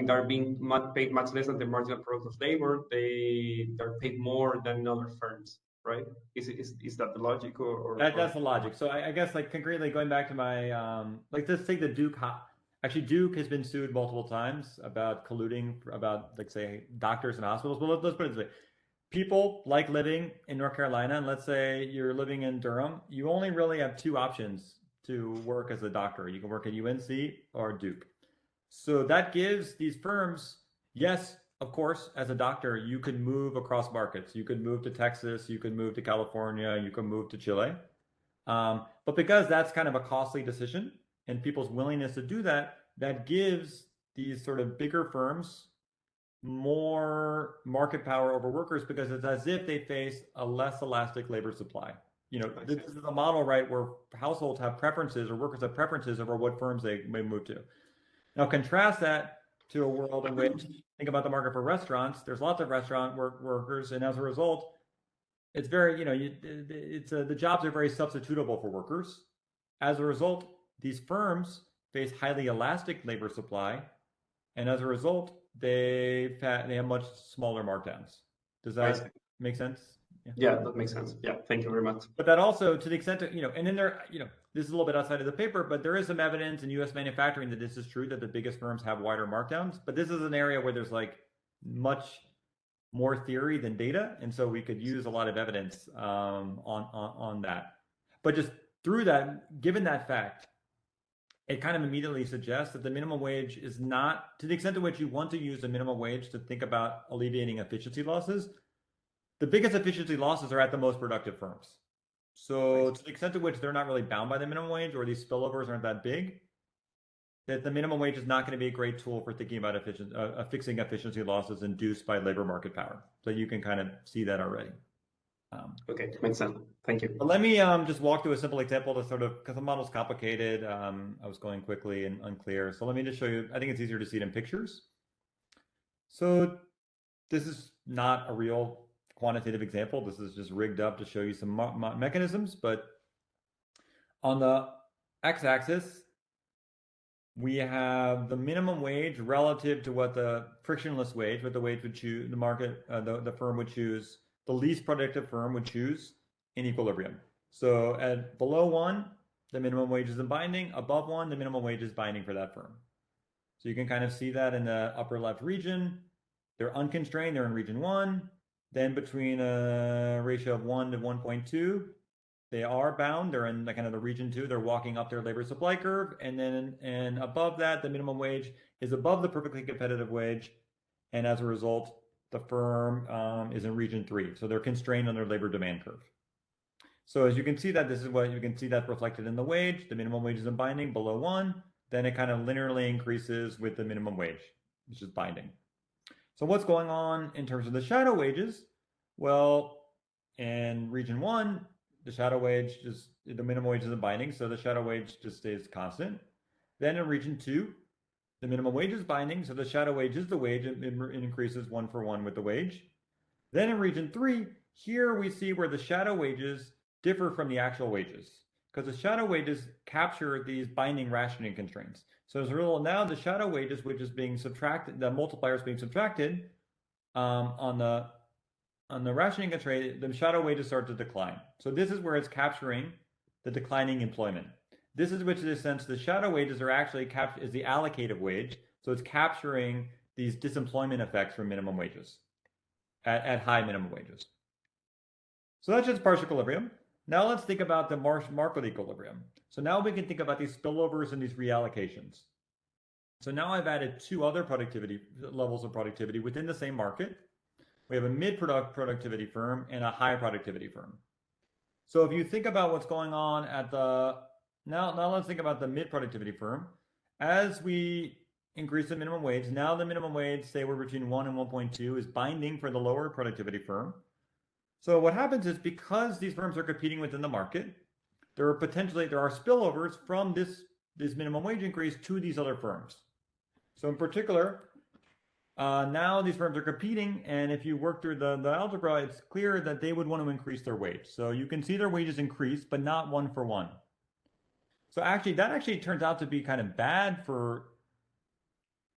B: they're being paid much less than the marginal product of labor, they're paid more than other firms, right? Is that the logic or
A: that's the logic? So I guess like concretely going back to my like let's take the Duke. Actually, Duke has been sued multiple times about colluding about, like, say, doctors and hospitals. But let's put it this way: people like living in North Carolina, and let's say you're living in Durham. You only really have two options to work as a doctor. You can work at UNC or Duke. So that gives these firms, yes, of course, as a doctor, you could move across markets. You could move to Texas, you could move to California, you could move to Chile. But because that's kind of a costly decision and people's willingness to do that, that gives these sort of bigger firms more market power over workers because it's as if they face a less elastic labor supply. This is a model, right, where households have preferences or workers have preferences over what firms they may move to. Now, contrast that to a world in which, think about the market for restaurants. There's lots of restaurant workers, and as a result, it's very, the jobs are very substitutable for workers. As a result, these firms face highly elastic labor supply, and as a result, they have much smaller markdowns. Does that make sense?
B: Yeah, that makes sense. Yeah, thank you very much.
A: But that also, to the extent that, and then there, this is a little bit outside of the paper, but there is some evidence in U.S. manufacturing that this is true, that the biggest firms have wider markdowns. But this is an area where there's like much more theory than data, and so we could use a lot of evidence on that. But just through that, given that fact, it kind of immediately suggests that the minimum wage is not, to the extent to which you want to use the minimum wage to think about alleviating efficiency losses, the biggest efficiency losses are at the most productive firms. So to the extent to which they're not really bound by the minimum wage or these spillovers aren't that big, that the minimum wage is not going to be a great tool for thinking about fixing efficiency losses induced by labor market power. So you can kind of see that already.
B: Okay, makes sense. Thank you.
A: But let me just walk through a simple example to sort of, because the model's complicated, I was going quickly and unclear. So let me just show you, I think it's easier to see it in pictures. So this is not a real quantitative example. This is just rigged up to show you some mechanisms. But on the x-axis, we have the minimum wage relative to what the frictionless wage, what the wage would choose, the market, the firm would choose, the least productive firm would choose in equilibrium. So at below 1, the minimum wage isn't binding. Above 1, the minimum wage is binding for that firm. So you can kind of see that in the upper left region. They're unconstrained, they're in region 1. Then between a ratio of 1 to 1.2, they are bound. They're in the kind of the region 2. They're walking up their labor supply curve. And above that, the minimum wage is above the perfectly competitive wage. And as a result, the firm is in region 3. So they're constrained on their labor demand curve. So as you can see that, this is what you can see that reflected in the wage. The minimum wage isn't binding below 1. Then it kind of linearly increases with the minimum wage, which is binding. So what's going on in terms of the shadow wages? Well, in region 1, the shadow wage the minimum wage isn't binding, so the shadow wage just stays constant. Then in region 2, the minimum wage is binding, so the shadow wage is the wage, it increases 1 for 1 with the wage. Then in region 3, here we see where the shadow wages differ from the actual wages, because the shadow wages capture these binding rationing constraints. So as a result, now the shadow wages, which is being subtracted, the multiplier is being subtracted on the rationing constraint, the shadow wages start to decline. So this is where it's capturing the declining employment. This is which, in a sense, the shadow wages are actually is the allocative wage. So it's capturing these disemployment effects from minimum wages at high minimum wages. So that's just partial equilibrium. Now let's think about the market equilibrium. So now we can think about these spillovers and these reallocations. So now I've added 2 other productivity levels of productivity within the same market. We have a mid-productivity firm and a high productivity firm. So if you think about what's going on at now let's think about the mid-productivity firm. As we increase the minimum wage, now the minimum wage, say we're between 1 and 1.2, is binding for the lower productivity firm. So what happens is, because these firms are competing within the market, there are spillovers from this minimum wage increase to these other firms. So in particular, now these firms are competing, and if you work through the algebra, it's clear that they would want to increase their wage. So you can see their wages increase, but not 1 for 1. So that turns out to be kind of bad for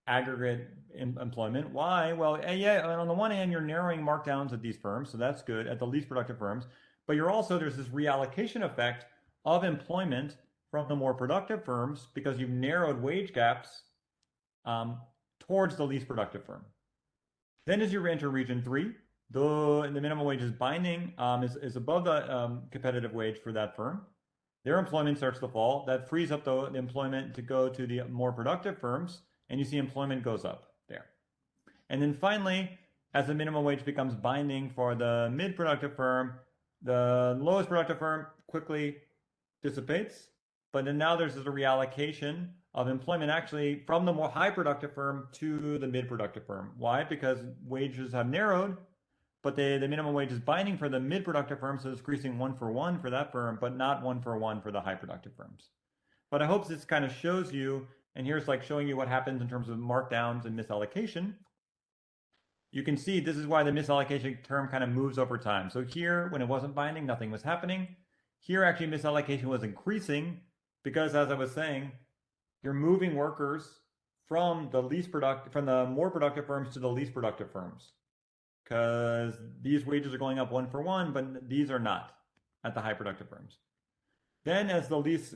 A: aggregate employment. Why? Well, yeah, on the one hand, you're narrowing markdowns at these firms, so that's good, at the least productive firms, but there's this reallocation effect of employment from the more productive firms because you've narrowed wage gaps towards the least productive firm. Then as you enter region 3, the minimum wage is binding, is above the competitive wage for that firm. Their employment starts to fall. That frees up the employment to go to the more productive firms, and you see employment goes up there. And then finally, as the minimum wage becomes binding for the mid-productive firm, the lowest productive firm quickly dissipates, but then now there's a reallocation of employment actually from the more high productive firm to the mid-productive firm. Why? Because wages have narrowed, but the minimum wage is binding for the mid-productive firm, so it's increasing 1 for 1 for that firm, but not 1 for 1 for the high productive firms. But I hope this kind of shows you, and here's like showing you what happens in terms of markdowns and misallocation. You can see this is why the misallocation term kind of moves over time. So here, when it wasn't binding, nothing was happening. Here, actually, misallocation was increasing because, as I was saying, you're moving workers from the more productive firms to the least productive firms, because these wages are going up 1 for 1, but these are not at the high productive firms. Then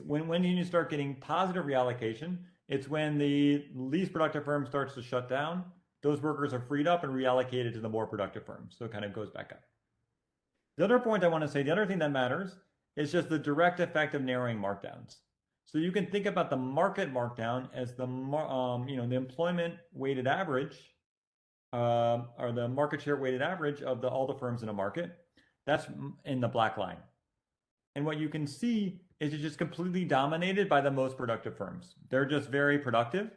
A: when you start getting positive reallocation, it's when the least productive firm starts to shut down. Those workers are freed up and reallocated to the more productive firms. So it kind of goes back up. The other point I want to say, the other thing that matters is just the direct effect of narrowing markdowns. So you can think about the market markdown as the employment weighted average, or the market share weighted average of all the firms in a market. That's in the black line. And what you can see is it's just completely dominated by the most productive firms. They're just very productive.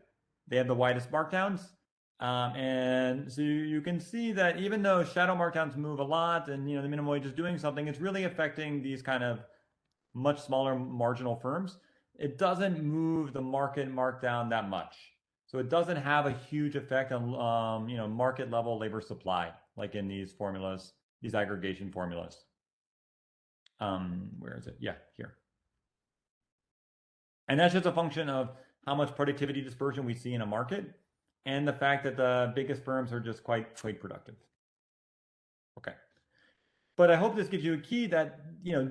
A: They have the widest markdowns. And so you can see that even though shadow markdowns move a lot and the minimum wage is doing something, it's really affecting these kind of much smaller marginal firms. It doesn't move the market markdown that much. So it doesn't have a huge effect on market level labor supply, like in these formulas, these aggregation formulas. Where is it? Yeah, here. And that's just a function of how much productivity dispersion we see in a market and the fact that the biggest firms are just quite productive. Okay. But I hope this gives you a key that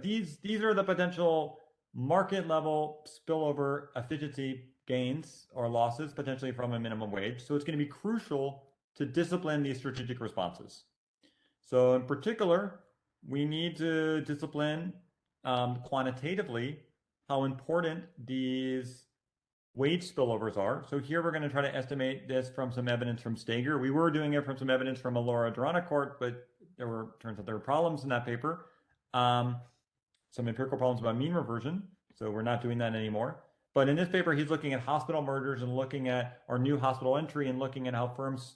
A: these are the potential market level spillover efficiency gains or losses potentially from a minimum wage. So it's going to be crucial to discipline these strategic responses. So in particular, we need to discipline quantitatively how important these wage spillovers are. So here we're going to try to estimate this from some evidence from Steger. We were doing it from some evidence from Alora Duranicourt, but turns out there were problems in that paper. Some empirical problems about mean reversion. So we're not doing that anymore. But in this paper, he's looking at hospital mergers and looking at our new hospital entry and looking at how firms,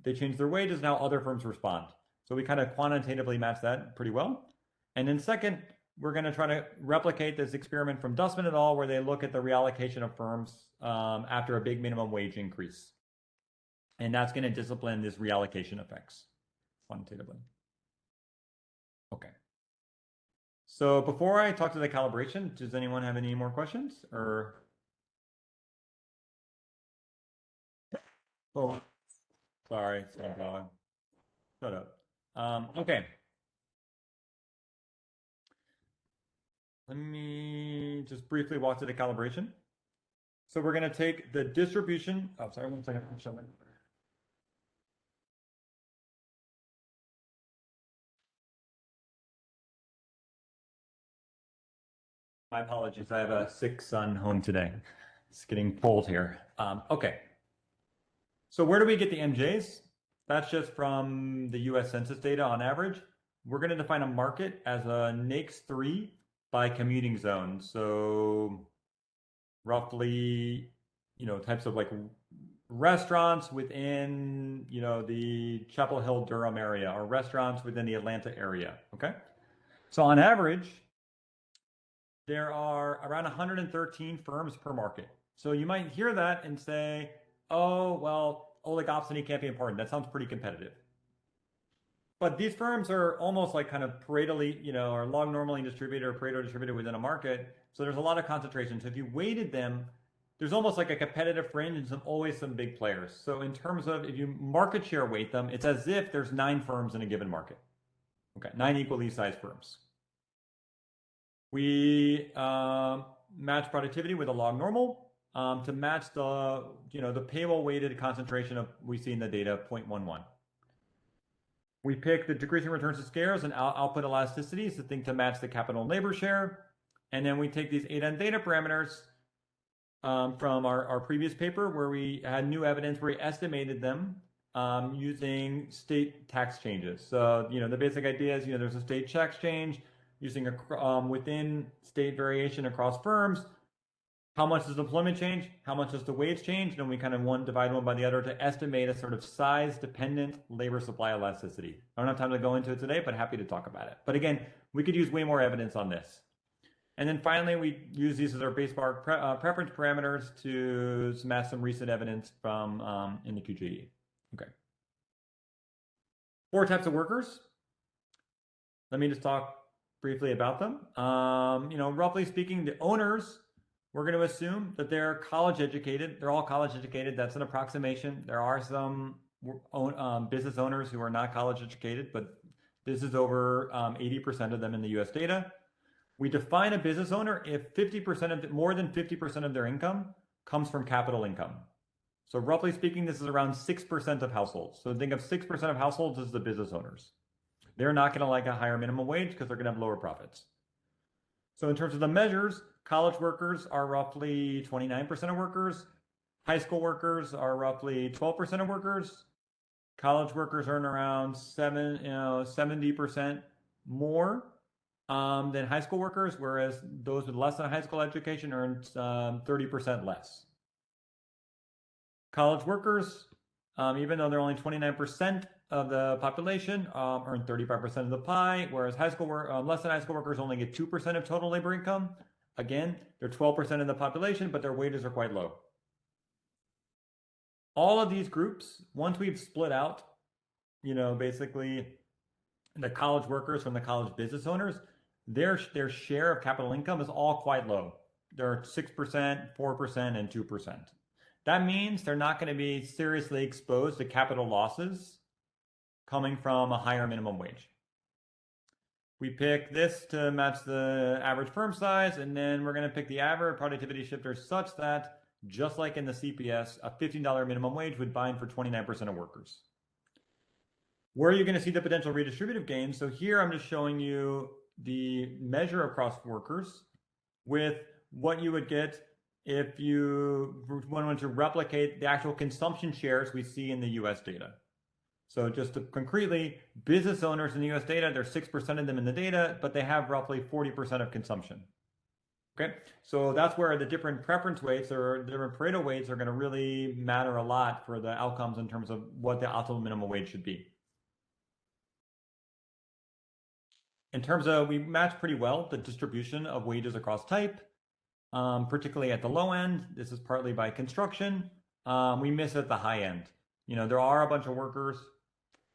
A: they change their wages and how other firms respond. So we kind of quantitatively match that pretty well. And then second, we're going to try to replicate this experiment from Dustman et al., where they look at the reallocation of firms after a big minimum wage increase. And that's going to discipline this reallocation effects quantitatively. Okay. So before I talk to the calibration, does anyone have any more questions? Or oh, sorry, shut up. Okay. Let me just briefly walk through the calibration. So we're going to take the distribution. Oh, sorry, 1 second. My apologies. I have a sick son home today. It's getting cold here. Okay. So where do we get the MJs? That's just from the US Census data on average. We're going to define a market as a NAICS 3 by commuting zone. So roughly, types of like restaurants within, the Chapel Hill, Durham area, or restaurants within the Atlanta area. Okay. So on average, there are around 113 firms per market. So you might hear that and say, oh, well, oligopsony can't be important. That sounds pretty competitive. But these firms are almost like kind of paretally, or log normally distributed or Pareto distributed within a market. So there's a lot of concentration. So if you weighted them, there's almost like a competitive fringe and always some big players. So in terms of if you market share weight them, it's as if there's 9 firms in a given market. Okay, 9 equally sized firms. We match productivity with a log normal to match the the payroll weighted concentration of we see in the data 0.11. We pick the decreasing returns to scares and output elasticities to match the capital and labor share, and then we take these eta and theta parameters from our previous paper where we had new evidence where we estimated them using state tax changes. So the basic idea is there's a state tax change using within state variation across firms. How much does employment change? How much does the wage change? And then we kind of divide one by the other to estimate a sort of size-dependent labor supply elasticity. I don't have time to go into it today, but happy to talk about it. But again, we could use way more evidence on this. And then finally, we use these as our base bar preference parameters to match some recent evidence from in the QJE. Okay. 4 types of workers. Let me just talk briefly about them. Roughly speaking, the owners, we're going to assume that they're college educated. They're all college educated. That's an approximation. There are some business owners who are not college educated, but this is over 80% of them in the US data. We define a business owner if 50% of more than 50% of their income comes from capital income. So roughly speaking, this is around 6% of households. So think of 6% of households as the business owners. They're not going to like a higher minimum wage because they're going to have lower profits. So in terms of the measures, college workers are roughly 29% of workers. High school workers are roughly 12% of workers. College workers earn around 70% more than high school workers, whereas those with less than a high school education earn 30% less. College workers, even though they're only 29% of the population, earn 35% of the pie, whereas less than high school workers only get 2% of total labor income. Again, they're 12% of the population, but their wages are quite low. All of these groups, once we've split out, basically the college workers from the college business owners, their share of capital income is all quite low. They're 6%, 4%, and 2%. That means they're not going to be seriously exposed to capital losses coming from a higher minimum wage. We pick this to match the average firm size, and then we're going to pick the average productivity shifter such that, just like in the CPS, a $15 minimum wage would bind for 29% of workers. Where are you going to see the potential redistributive gains? So here I'm just showing you the measure across workers with what you would get if you wanted to replicate the actual consumption shares we see in the US data. So just to concretely, business owners in the US data, there's 6% of them in the data, but they have roughly 40% of consumption. Okay, so that's where the different preference weights or different Pareto weights are going to really matter a lot for the outcomes in terms of what the optimal minimum wage should be. In terms of, we match pretty well the distribution of wages across type, particularly at the low end. This is partly by construction. We miss at the high end. There are a bunch of workers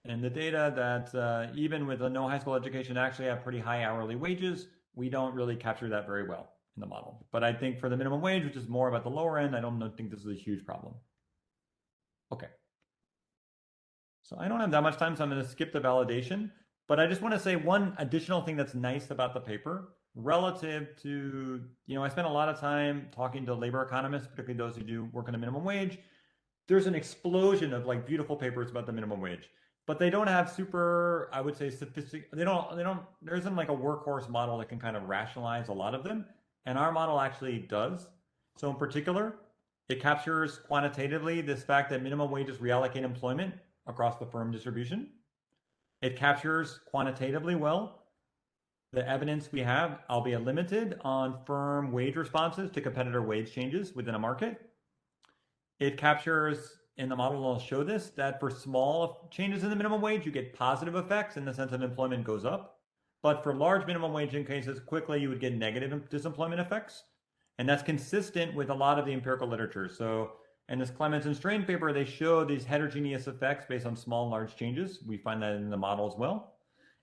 A: in the data that even with a no high school education actually have pretty high hourly wages. We don't really capture that very well in the model. But I think for the minimum wage, which is more about the lower end, I don't think this is a huge problem. Okay. So I don't have that much time, so I'm going to skip the validation. But I just want to say one additional thing that's nice about the paper relative to, I spent a lot of time talking to labor economists, particularly those who do work on a minimum wage. There's an explosion of beautiful papers about the minimum wage, but they don't have super, I would say, sophisticated, there isn't like a workhorse model that can kind of rationalize a lot of them. And our model actually does. So in particular, it captures quantitatively this fact that minimum wages reallocate employment across the firm distribution. It captures quantitatively well the evidence we have, albeit limited, on firm wage responses to competitor wage changes within a market. It captures, in the model I'll show this, that for small changes in the minimum wage, you get positive effects in the sense of employment goes up. But for large minimum wage increases, quickly you would get negative disemployment effects. And that's consistent with a lot of the empirical literature. So in this Clements and Strain paper, they show these heterogeneous effects based on small and large changes. We find that in the model as well.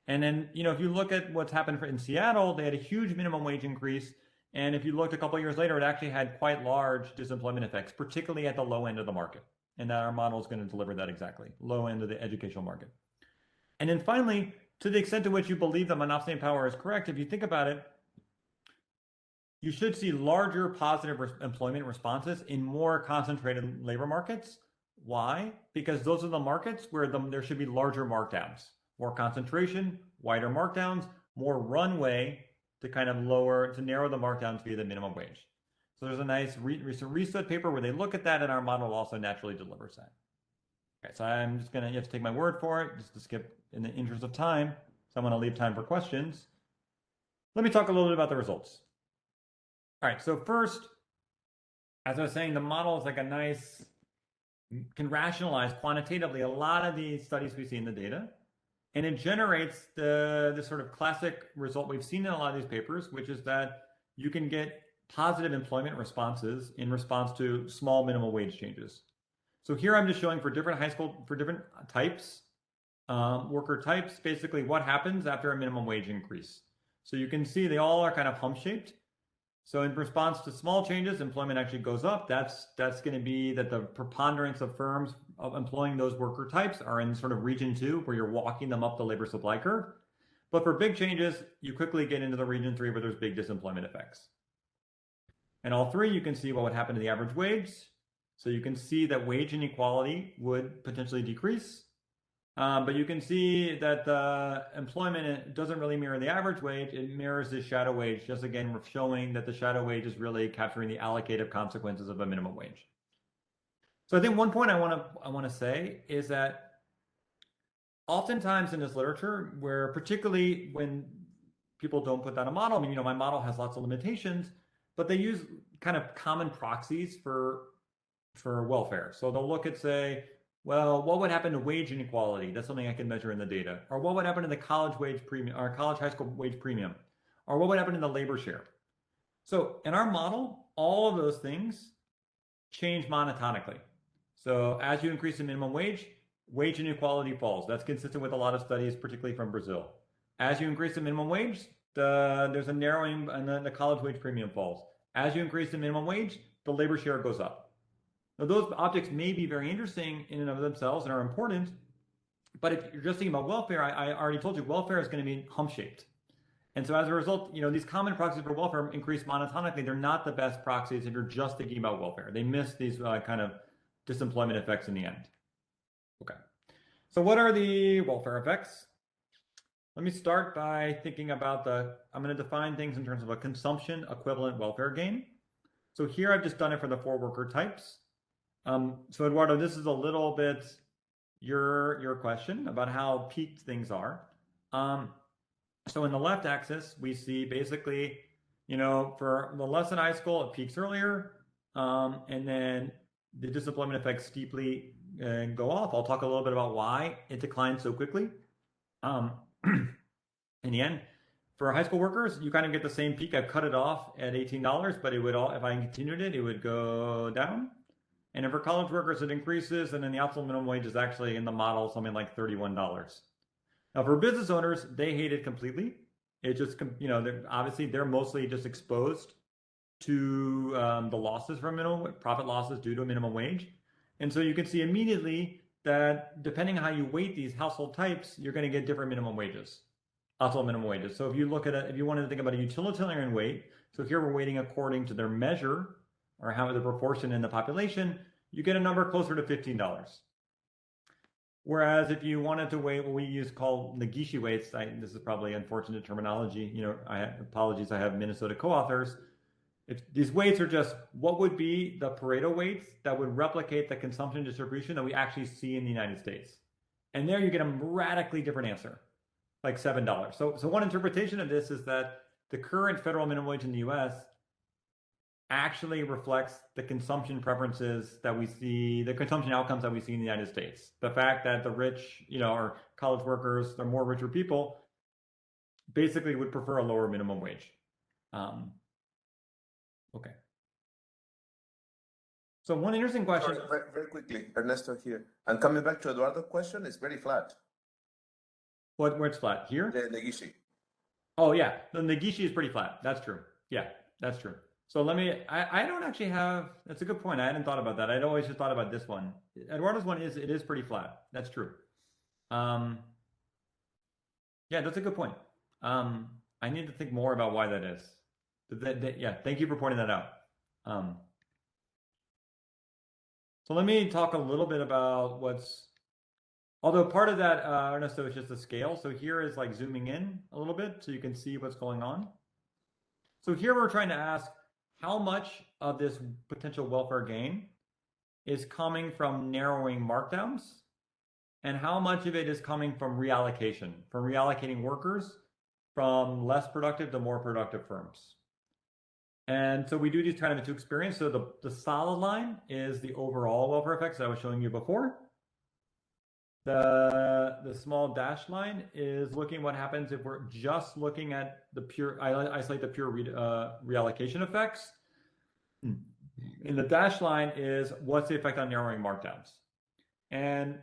A: And then, if you look at what's happened in Seattle, they had a huge minimum wage increase. And if you looked a couple of years later, it actually had quite large disemployment effects, particularly at the low end of the market. And that our model is going to deliver that exactly, low end of the educational market. And then finally, to the extent to which you believe that monopsony power is correct, if you think about it, you should see larger positive employment responses in more concentrated labor markets. Why? Because those are the markets where there should be larger markdowns, more concentration, wider markdowns, more runway to kind of narrow the markdowns via the minimum wage. So there's a nice recent research paper where they look at that, and our model also naturally delivers that. Okay, so I'm just going to, you have to take my word for it, just to skip in the interest of time. So I'm going to leave time for questions. Let me talk a little bit about the results. All right, so first, as I was saying, the model is like can rationalize quantitatively a lot of the studies we see in the data. And it generates the sort of classic result we've seen in a lot of these papers, which is that you can get positive employment responses in response to small minimum wage changes. So here I'm just showing for different types, worker types, basically what happens after a minimum wage increase. So you can see they all are kind of hump-shaped. So in response to small changes, employment actually goes up. That's going to be that the preponderance of firms of employing those worker types are in sort of region 2, where you're walking them up the labor supply curve. But for big changes, you quickly get into the region 3 where there's big disemployment effects. And all three, you can see what would happen to the average wage. So you can see that wage inequality would potentially decrease. But you can see that the employment doesn't really mirror the average wage. It mirrors the shadow wage, just again showing that the shadow wage is really capturing the allocative consequences of a minimum wage. So I think one point I want to say is that oftentimes in this literature, where particularly when people don't put that in a model. I mean, my model has lots of limitations, but they use kind of common proxies for welfare. So they'll look at, say, well, what would happen to wage inequality? That's something I can measure in the data. Or what would happen to the college wage premium or college high school wage premium? Or what would happen in the labor share? So in our model, all of those things change monotonically. So as you increase the minimum wage inequality falls. That's consistent with a lot of studies, particularly from Brazil. As you increase the minimum wage, there's a narrowing and the college wage premium falls. As you increase the minimum wage, the labor share goes up. Now, those objects may be very interesting in and of themselves and are important, but if you're just thinking about welfare, I already told you, welfare is going to be hump-shaped. And so as a result, these common proxies for welfare increase monotonically. They're not the best proxies if you're just thinking about welfare. They miss these kind of disemployment effects in the end. Okay. So what are the welfare effects? Let me start by thinking about I'm going to define things in terms of a consumption equivalent welfare gain. So here I've just done it for the 4 worker types. So Eduardo, this is a little bit your question about how peaked things are. So in the left axis, we see basically, for the less than high school, it peaks earlier, and then the disemployment effects steeply go off. I'll talk a little bit about why it declines so quickly. In the end, for high school workers, you kind of get the same peak. I've cut it off at $18, but if I continued it, it would go down. And for college workers, it increases, and then the absolute minimum wage is actually in the model something like $31. Now, for business owners, they hate it completely. It just, they're mostly just exposed to the losses from minimum profit losses due to a minimum wage. And so you can see immediately that depending on how you weight these household types, you're going to get different minimum wages, household minimum wages. So if you look at if you wanted to think about a utilitarian weight, so here we're weighting according to their measure or how the proportion in the population, you get a number closer to $15. Whereas if you wanted to weigh what we use called Negishi weights, this is probably unfortunate terminology. Apologies, I have Minnesota co-authors. If these weights are just what would be the Pareto weights that would replicate the consumption distribution that we actually see in the United States. And there you get a radically different answer, like $7. So one interpretation of this is that the current federal minimum wage in the US actually reflects the consumption preferences that we see, the consumption outcomes that we see in the United States. The fact that the rich, or college workers, they're more richer people, basically would prefer a lower minimum wage. Okay. So one interesting question.
E: Sorry, very quickly, Ernesto here. And coming back to Eduardo's question, it's very flat.
A: Where it's flat? Here?
E: The Negishi.
A: Oh, yeah. The Negishi is pretty flat. That's true. Yeah, that's true. So I don't actually have, that's a good point. I hadn't thought about that. I'd always just thought about this one. Eduardo's one it is pretty flat. That's true. Yeah, that's a good point. I need to think more about why that is. Yeah, thank you for pointing that out. So let me talk a little bit about although part of that, Ernesto, is just the scale. So here is like zooming in a little bit so you can see what's going on. So here we're trying to ask how much of this potential welfare gain is coming from narrowing markdowns and how much of it is coming from reallocating workers from less productive to more productive firms. And so we do these kind of 2 experiments. So the solid line is the overall welfare effects that I was showing you before. The small dashed line is looking what happens if we're just looking at isolate the pure reallocation effects. And the dashed line is what's the effect on narrowing markdowns. And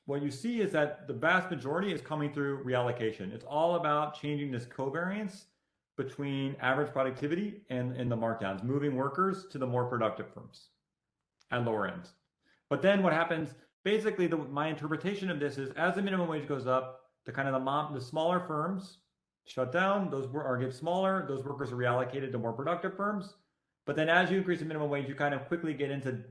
A: what you see is that the vast majority is coming through reallocation. It's all about changing this covariance between average productivity and the markdowns, moving workers to the more productive firms at lower ends. But then what happens, basically my interpretation of this is as the minimum wage goes up, the smaller firms shut down, get smaller, those workers are reallocated to more productive firms. But then as you increase the minimum wage, you kind of quickly get into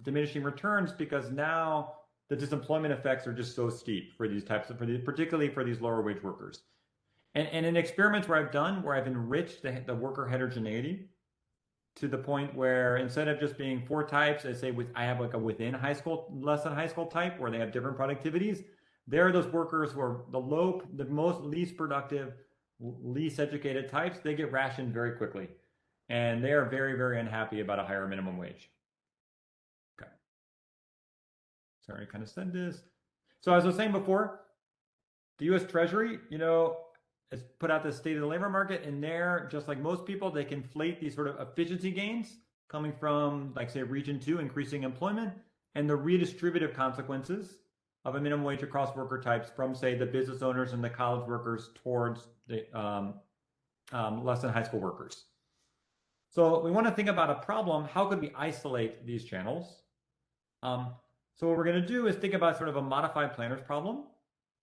A: diminishing returns because now the disemployment effects are just so steep for these particularly for these lower wage workers. And in experiments where I've enriched the worker heterogeneity to the point where instead of just being 4 types, I have like a within high school, less than high school type where they have different productivities. There are those workers who are the least productive, least educated types, they get rationed very quickly. And they are very, very unhappy about a higher minimum wage. Okay. Sorry, I kind of said this. So as I was saying before, the U.S. Treasury, has put out the state of the labor market, and there, just like most people, they conflate these sort of efficiency gains coming from, like, say, Region 2, increasing employment, and the redistributive consequences of a minimum wage across worker types from, say, the business owners and the college workers towards the less than high school workers. So we want to think about a problem. How could we isolate these channels? So what we're going to do is think about sort of a modified planners problem,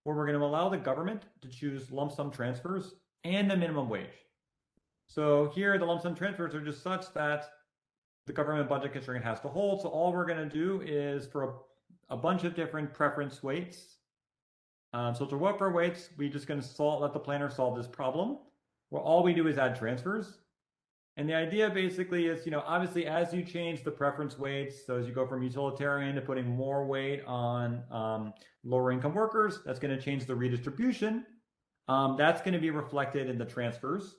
A: where we're going to allow the government to choose lump sum transfers and the minimum wage. So here, the lump sum transfers are just such that the government budget constraint has to hold. So all we're going to do is, for a bunch of different preference weights, social welfare weights, we're just going to let the planner solve this problem, where all we do is add transfers. And the idea basically is, obviously, as you change the preference weights, so as you go from utilitarian to putting more weight on lower income workers, that's going to change the redistribution. That's going to be reflected in the transfers.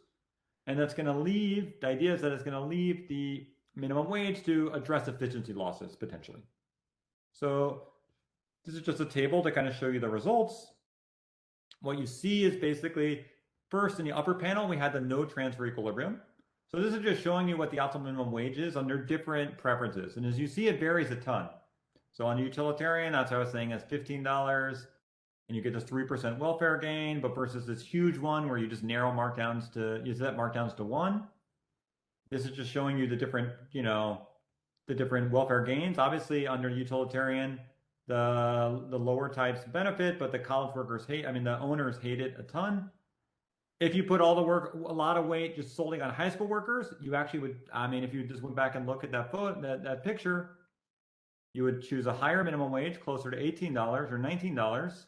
A: And that's going to leave, the idea is that it's going to leave the minimum wage to address efficiency losses, potentially. So this is just a table to kind of show you the results. What you see is basically, first in the upper panel, we had the no transfer equilibrium. So this is just showing you what the optimal minimum wage is under different preferences. And as you see, it varies a ton. So on utilitarian, that's what I was saying, is $15, and you get this 3% welfare gain, but versus this huge one where you just narrow markdowns to, you set markdowns to 1. This is just showing you the different, the different welfare gains. Obviously, under utilitarian, the lower types benefit, but the college workers the owners hate it a ton. If you put all the work, a lot of weight just solely on high school workers, you actually would, if you just went back and look at that that picture, you would choose a higher minimum wage, closer to $18 or $19.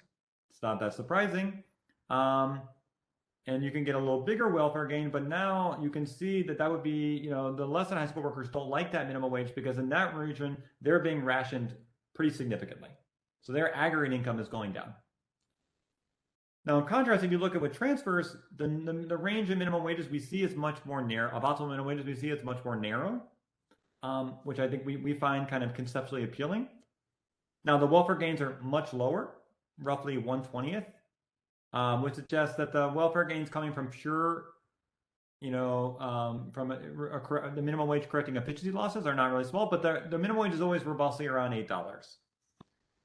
A: It's not that surprising. And you can get a little bigger welfare gain, but now you can see that would be, the less than high school workers don't like that minimum wage, because in that region, they're being rationed pretty significantly. So their aggregate income is going down. Now, in contrast, if you look at with transfers, the range of minimum wages we see is much more narrow. Of optimal minimum wages we see is much more narrow, which I think we find kind of conceptually appealing. Now, the welfare gains are much lower, roughly 1/20th, which suggests that the welfare gains coming from pure, from the minimum wage correcting efficiency losses are not really small, but the minimum wage is always robustly around $8.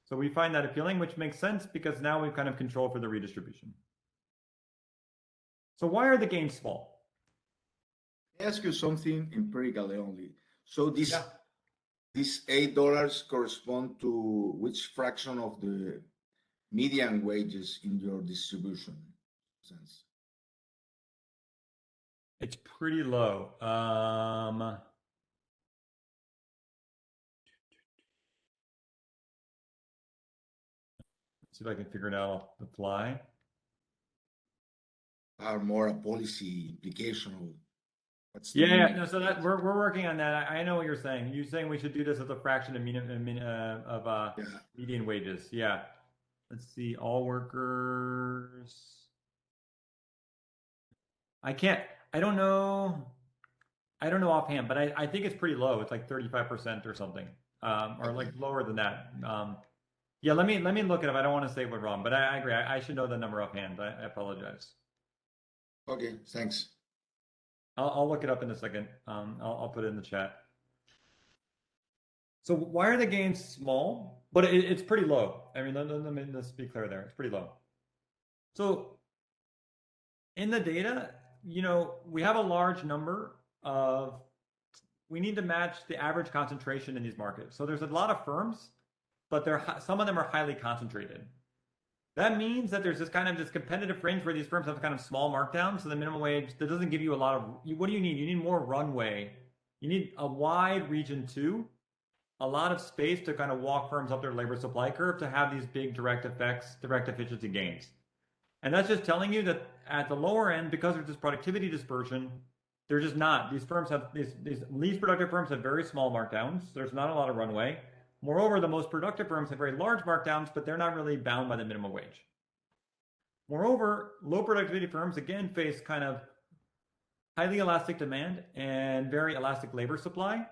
A: So we find that appealing, which makes sense because now we've kind of controlled for the redistribution. So why are the gains small?
F: Let me ask you something empirically only. So this $8 correspond to which fraction of the median wages in your distribution sense?
A: It's pretty low. See if I can figure it out off the fly.
F: Are more a policy implication of what's
A: no. So that we're working on that. I know what you're saying. You're saying we should do this as a fraction of median wages. Yeah. Let's see. All workers. I don't know offhand, but I think it's pretty low. It's like 35% or something, or like lower than that. Yeah, let me look it up. I don't want to say we're wrong, but I agree. I should know the number offhand. I apologize.
F: Okay, thanks.
A: I'll look it up in a second. I'll put it in the chat. So why are the gains small? But it's pretty low. Let's be clear there. It's pretty low. So in the data, we have a large number of. We need to match the average concentration in these markets. So there's a lot of firms, but some of them are highly concentrated. That means that there's this competitive range where these firms have kind of small markdowns. So the minimum wage, that doesn't give you a lot of, what do you need? You need more runway. You need a wide region 2, a lot of space to kind of walk firms up their labor supply curve to have these big direct efficiency gains. And that's just telling you that at the lower end, because there's this productivity dispersion, they're just not. These firms have, these least productive firms have very small markdowns. There's not a lot of runway. Moreover, the most productive firms have very large markdowns, but they're not really bound by the minimum wage. Moreover, low productivity firms again face kind of highly elastic demand and very elastic labor supply.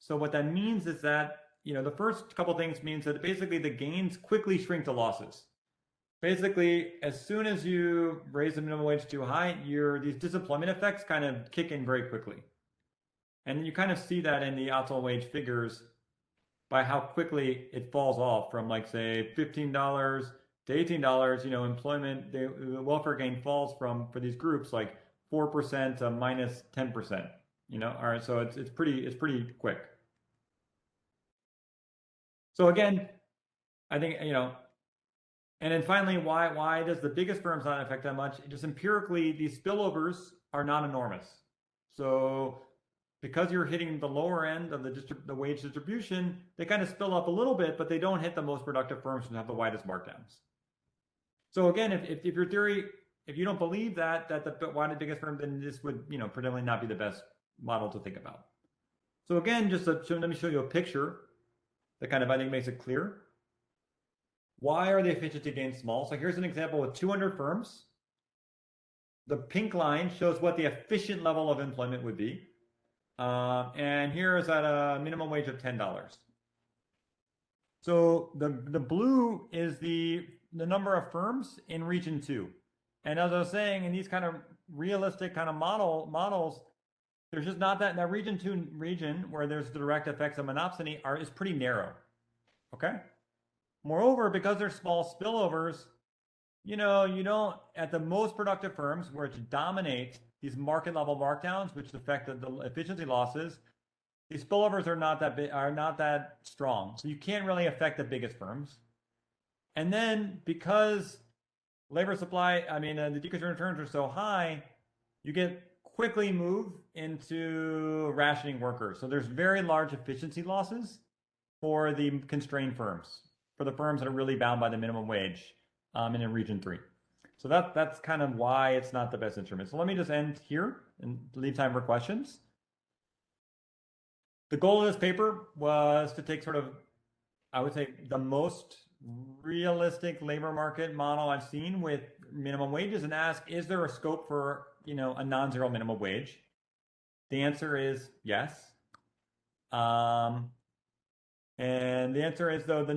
A: So what that means is that, the first couple things means that basically the gains quickly shrink to losses. Basically, as soon as you raise the minimum wage too high, these disemployment effects kind of kick in very quickly. And you kind of see that in the actual wage figures by how quickly it falls off from, like, say, $15 to $18. Employment, the welfare gain falls for these groups like 4% to minus 10%. All right, so it's pretty quick. So again, I think, and then finally, why does the biggest firms not affect that much? Just empirically, these spillovers are not enormous. So because you're hitting the lower end of the wage distribution, they kind of spill up a little bit, but they don't hit the most productive firms who have the widest markdowns. So again, if your theory, if you don't believe that why the biggest firm, then this would predominantly not be the best model to think about. So again, let me show you a picture that kind of, I think, makes it clear. Why are the efficiency gains small? So here's an example with 200 firms. The pink line shows what the efficient level of employment would be. And here is at a minimum wage of $10. So the blue is the number of firms in region 2. And as I was saying, in these kind of realistic kind of models, there's just not that region 2 region where there's the direct effects of monopsony is pretty narrow. Okay? Moreover, because there's small spillovers, you don't, at the most productive firms, which dominate these market level markdowns, which affect the efficiency losses, these spillovers are not that strong. So you can't really affect the biggest firms. And then because labor supply, the decreasing returns are so high, you get quickly move into rationing workers. So there's very large efficiency losses for the constrained firms, for the firms that are really bound by the minimum wage and in region 3. So that's kind of why it's not the best instrument. So let me just end here and leave time for questions. The goal of this paper was to take sort of, I would say, the most realistic labor market model I've seen with minimum wages and ask, is there a scope for, a non-zero minimum wage? The answer is yes. And the answer is, though, the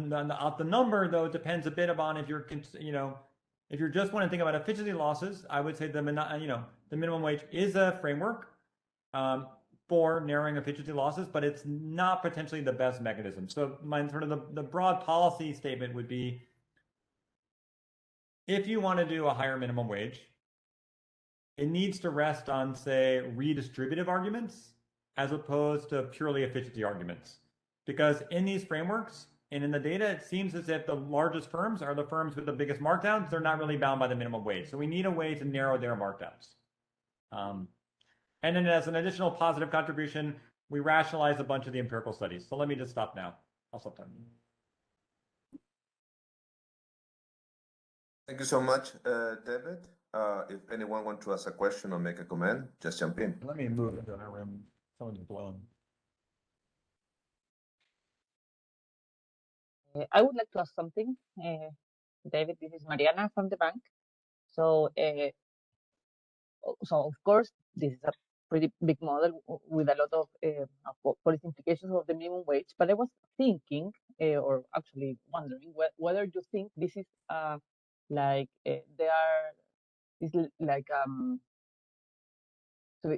A: number, though, depends a bit upon if you're, if you're just want to think about efficiency losses. I would say the minimum wage is a framework for narrowing efficiency losses, but it's not potentially the best mechanism. So my sort of the broad policy statement would be, if you want to do a higher minimum wage, it needs to rest on, say, redistributive arguments as opposed to purely efficiency arguments. Because in these frameworks and in the data, it seems as if the largest firms are the firms with the biggest markdowns. They're not really bound by the minimum wage. So we need a way to narrow their markdowns. And then as an additional positive contribution, we rationalize a bunch of the empirical studies. So let me just stop now. I'll stop time.
E: Thank you so much, David. If anyone wants to ask a question or make a comment, just jump in.
A: Let me move into another room. Someone's blown.
G: I would like to ask something. David, this is Mariana from the bank. So of course, this is a pretty big model with a lot of policy implications of the minimum wage. But I was thinking, or actually wondering, whether you think this is so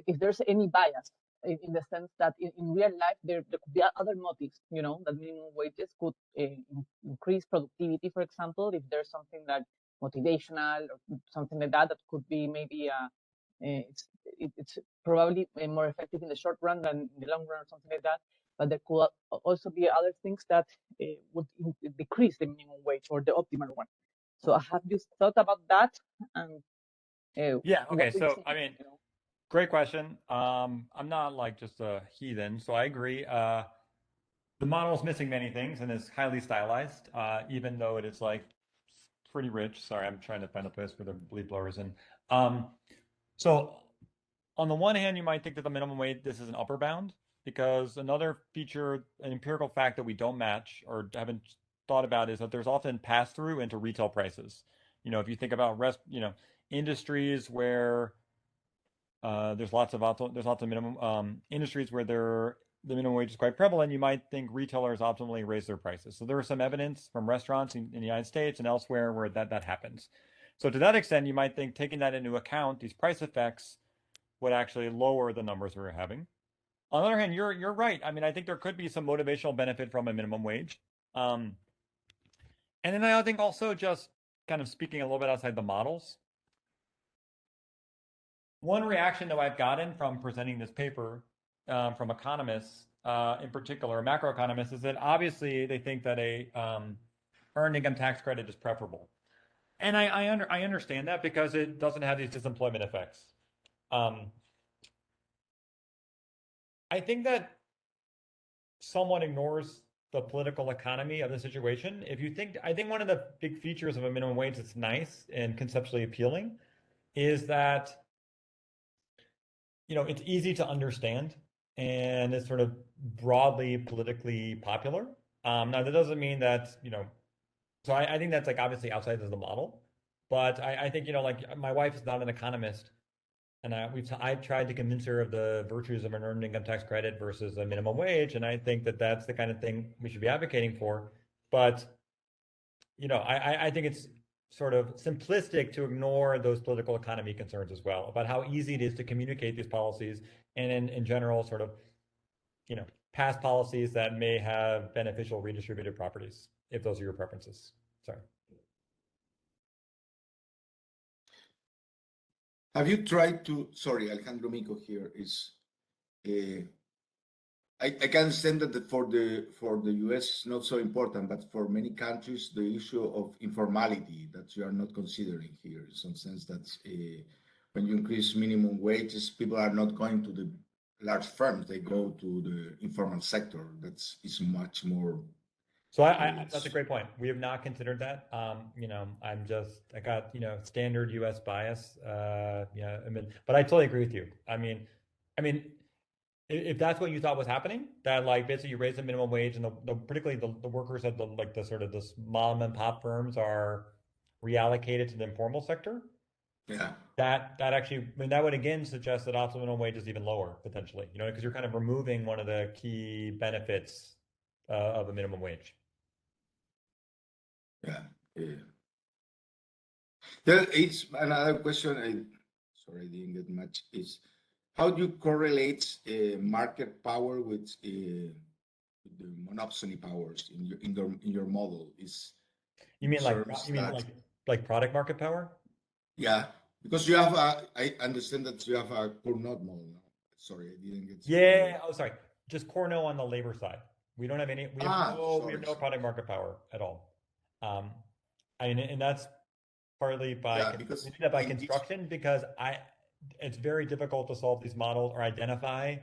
G: if there's any bias in the sense that in real life there could be other motives, that minimum wages could increase productivity, for example, if there's something like motivational or something like that could be maybe it's probably more effective in the short run than in the long run or something like that. But there could also be other things that would decrease the minimum wage or the optimal one. So have you thought about that? And
A: yeah, okay. So great question. I'm not like just a heathen, so I agree. The model is missing many things and is highly stylized, even though it is like pretty rich. Sorry, I'm trying to find a place for the bleep blowers in. So on the one hand, you might think that the minimum wage, this is an upper bound, because another feature, an empirical fact that we don't match or haven't thought about is that there's often pass-through into retail prices. If you think about industries where there's lots of minimum industries where the minimum wage is quite prevalent, you might think retailers optimally raise their prices. So there is some evidence from restaurants in the United States and elsewhere where that happens. So to that extent, you might think taking that into account, these price effects would actually lower the numbers we're having. On the other hand, you're right. I mean, I think there could be some motivational benefit from a minimum wage. And then I think also just kind of speaking a little bit outside the models. One reaction that I've gotten from presenting this paper from economists, in particular, macroeconomists, is that obviously they think that a earned income tax credit is preferable. And I understand that because it doesn't have these disemployment effects. I think that someone ignores the political economy of the situation. I think one of the big features of a minimum wage that's nice and conceptually appealing is that it's easy to understand and it's sort of broadly politically popular. Now that doesn't mean that, so I think that's like obviously outside of the model, but I think, like my wife is not an economist and I've tried to convince her of the virtues of an earned income tax credit versus a minimum wage. And I think that that's the kind of thing we should be advocating for. But, I think it's sort of simplistic to ignore those political economy concerns as well about how easy it is to communicate these policies and in general sort of, pass policies that may have beneficial redistributive properties, if those are your preferences. Sorry.
F: Have you tried to, sorry, Alejandro Mico here is, I can understand that for the US it's not so important, but for many countries the issue of informality that you are not considering here, in some sense that when you increase minimum wages, people are not going to the large firms; they go to the informal sector. Is much more.
A: So that's a great point. We have not considered that. I got standard U.S. bias. But I totally agree with you. I mean, if that's what you thought was happening, that like basically you raise the minimum wage and particularly the workers at the sort of this mom and pop firms are reallocated to the informal sector.
F: Yeah.
A: That actually, that would again suggest that optimal minimum wage is even lower potentially. Because you're kind of removing one of the key benefits of a minimum wage.
F: Yeah. There is another question. Sorry, I didn't get much. Is how do you correlate market power with the monopsony powers in your model?
A: You mean like product market power?
F: Yeah, because you have I understand that you have a Cournot model. No? Sorry, I didn't get.
A: Yeah. Oh, sorry. Just Cournot on the labor side. We don't have any. We have no product market power at all. And that's partly by construction because it's very difficult to solve these models or identify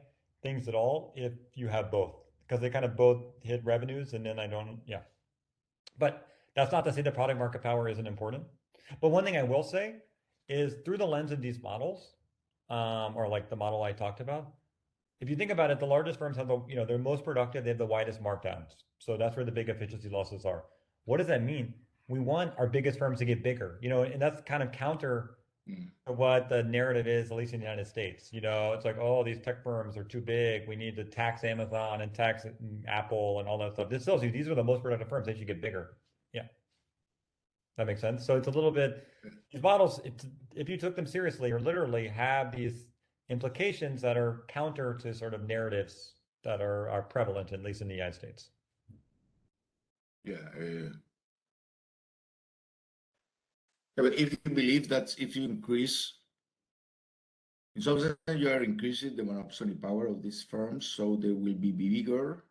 A: things at all if you have both because they kind of both hit revenues and then but that's not to say that product market power isn't important. But one thing I will say is through the lens of these models, or like the model I talked about, if you think about it, the largest firms have they're most productive, they have the widest markdowns. So that's where the big efficiency losses are. What does that mean? We want our biggest firms to get bigger, and that's kind of counter to what the narrative is, at least in the United States. It's like, oh, these tech firms are too big. We need to tax Amazon and tax Apple and all that stuff. This tells you these are the most productive firms. They should get bigger. Yeah. That makes sense. So it's a little bit, these models, if you took them seriously or literally have these implications that are counter to sort of narratives that are prevalent, at least in the United States.
F: Yeah. But if you believe that if you increase, in some sense, you are increasing the monopoly power of these firms, so they will be bigger.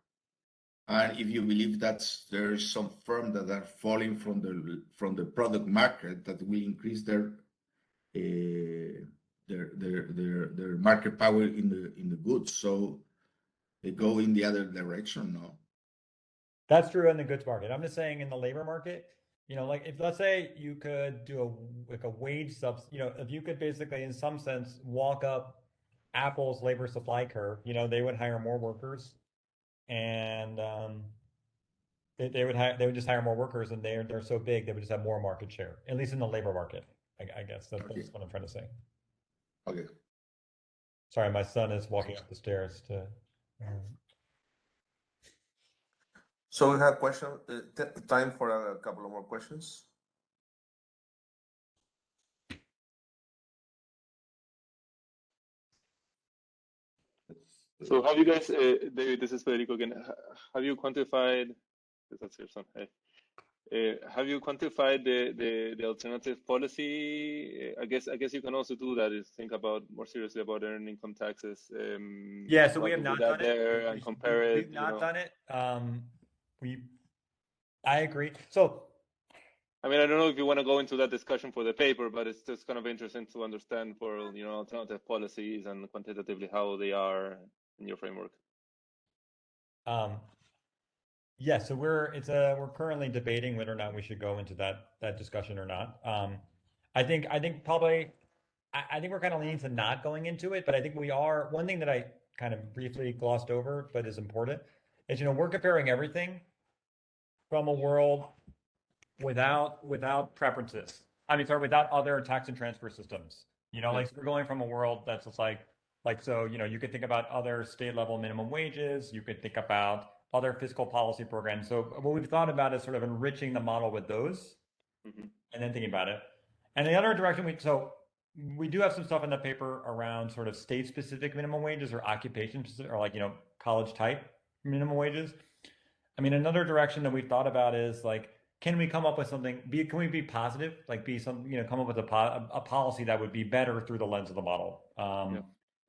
F: And if you believe that there is some firms that are falling from the product market that will increase their market power in the goods, so they go in the other direction. No,
A: that's true in the goods market. I'm just saying in the labor market. Like if let's say you could do a wage if you could basically in some sense walk up Apple's labor supply curve, they would hire more workers and they would just hire more workers, and they're so big they would just have more market share, at least in the labor market. I guess that's
F: Okay.
A: what I'm trying to say.
F: Okay.
A: Sorry, my son is walking up the stairs to.
E: So we have time for a couple of more questions.
D: So have you guys, David, this is Federico again. Have you quantified, that's your son, hey. Have you quantified the alternative policy? I guess you can also do that, is think about more seriously about earned income taxes.
A: Yeah, so we have not done
D: there
A: it.
D: and compare it.
A: We've not done it. I agree. So,
D: I mean, I don't know if you want to go into that discussion for the paper, but it's just kind of interesting to understand for alternative policies and quantitatively how they are in your framework.
A: yeah, so we're currently debating whether or not we should go into that discussion or not. I think probably I think we're kind of leaning to not going into it, but I think we are. One thing that I kind of briefly glossed over, but is important, is we're comparing everything from a world without preferences. I mean, sorry, without other tax and transfer systems. Like we're going from a world that's just like so. You could think about other state level minimum wages. You could think about other fiscal policy programs. So what we've thought about is sort of enriching the model with those, and then thinking about it. And the other direction we do have some stuff in the paper around sort of state specific minimum wages or occupation specific, or college type minimum wages. I mean, another direction that we've thought about is like, can we come up with something? Can we be positive? Like, come up with a policy that would be better through the lens of the model.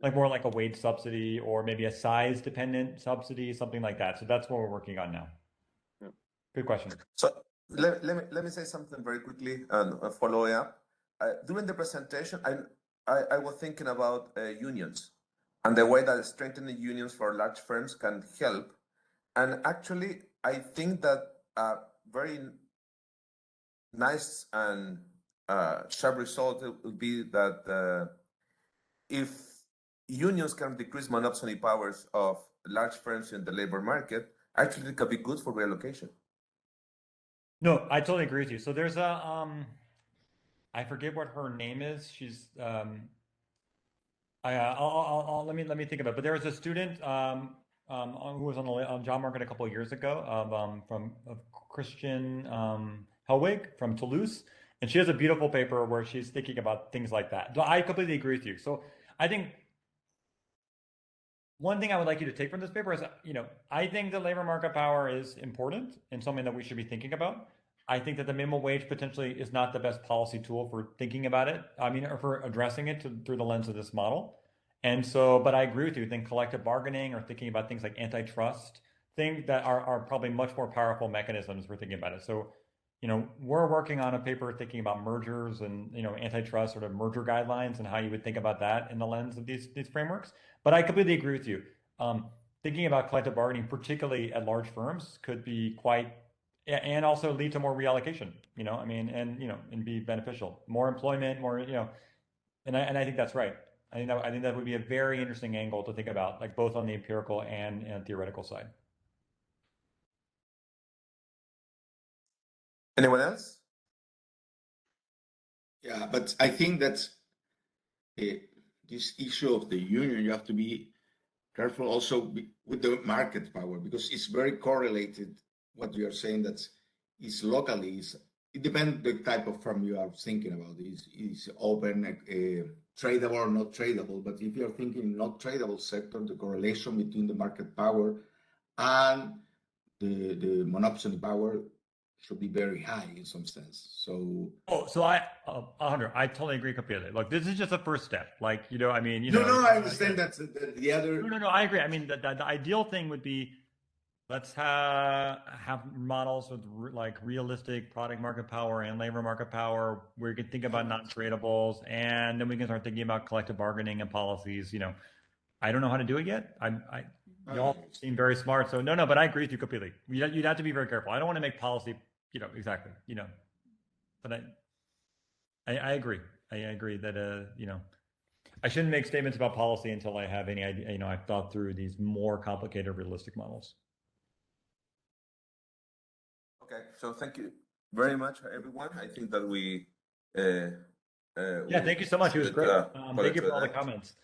A: Like more like a wage subsidy or maybe a size dependent subsidy, something like that. So that's what we're working on now.
D: Yeah.
A: Good question.
E: So let me say something very quickly and follow up. During the presentation, I was thinking about unions and the way that strengthening unions for large firms can help. And actually, I think that a very nice and sharp result would be that if unions can decrease monopsony powers of large firms in the labor market, actually it could be good for reallocation.
A: No, I totally agree with you. So there's I forget what her name is. She's let me think about it. But there was a student who was on the job market a couple of years ago of Christian Helwig from Toulouse, and she has a beautiful paper where she's thinking about things like that. So I completely agree with you. So I think one thing I would like you to take from this paper is, I think the labor market power is important and something that we should be thinking about. I think that the minimum wage potentially is not the best policy tool for thinking about it. I mean, or for addressing it through the lens of this model. And so, but I agree with you. I think collective bargaining or thinking about things like antitrust, things that are probably much more powerful mechanisms for thinking about it. So, we're working on a paper thinking about mergers and, antitrust sort of merger guidelines and how you would think about that in the lens of these frameworks. But I completely agree with you. Thinking about collective bargaining, particularly at large firms, could be quite, and also lead to more reallocation, and be beneficial. More employment, more, and I think that's right. I think that would be a very interesting angle to think about, like both on the empirical and theoretical side.
E: Anyone else?
F: Yeah, but I think that this issue of the union, you have to be careful also with the market power, because it's very correlated. What you are saying that is locally, it depends the type of firm you are thinking about. Is open, tradable or not tradable? But if you're thinking not tradable sector, the correlation between the market power and the monopsony power should be very high in some sense. So
A: Alejandro, I totally agree completely. Look, this is just a first step. Like, I mean,
F: no, I understand that the other.
A: No, I agree. I mean, the ideal thing would be, let's have models with like realistic product market power and labor market power, where you can think about non-tradables, and then we can start thinking about collective bargaining and policies. I don't know how to do it yet. Y'all seem very smart, so no, but I agree with you completely. You'd have to be very careful. I don't want to make policy, exactly, but I agree. I agree that I shouldn't make statements about policy until I have any idea. I've thought through these more complicated, realistic models.
E: Okay, so thank you very much, everyone. I think that we
A: Yeah, thank you so much. It was great. Thank you for all the comments.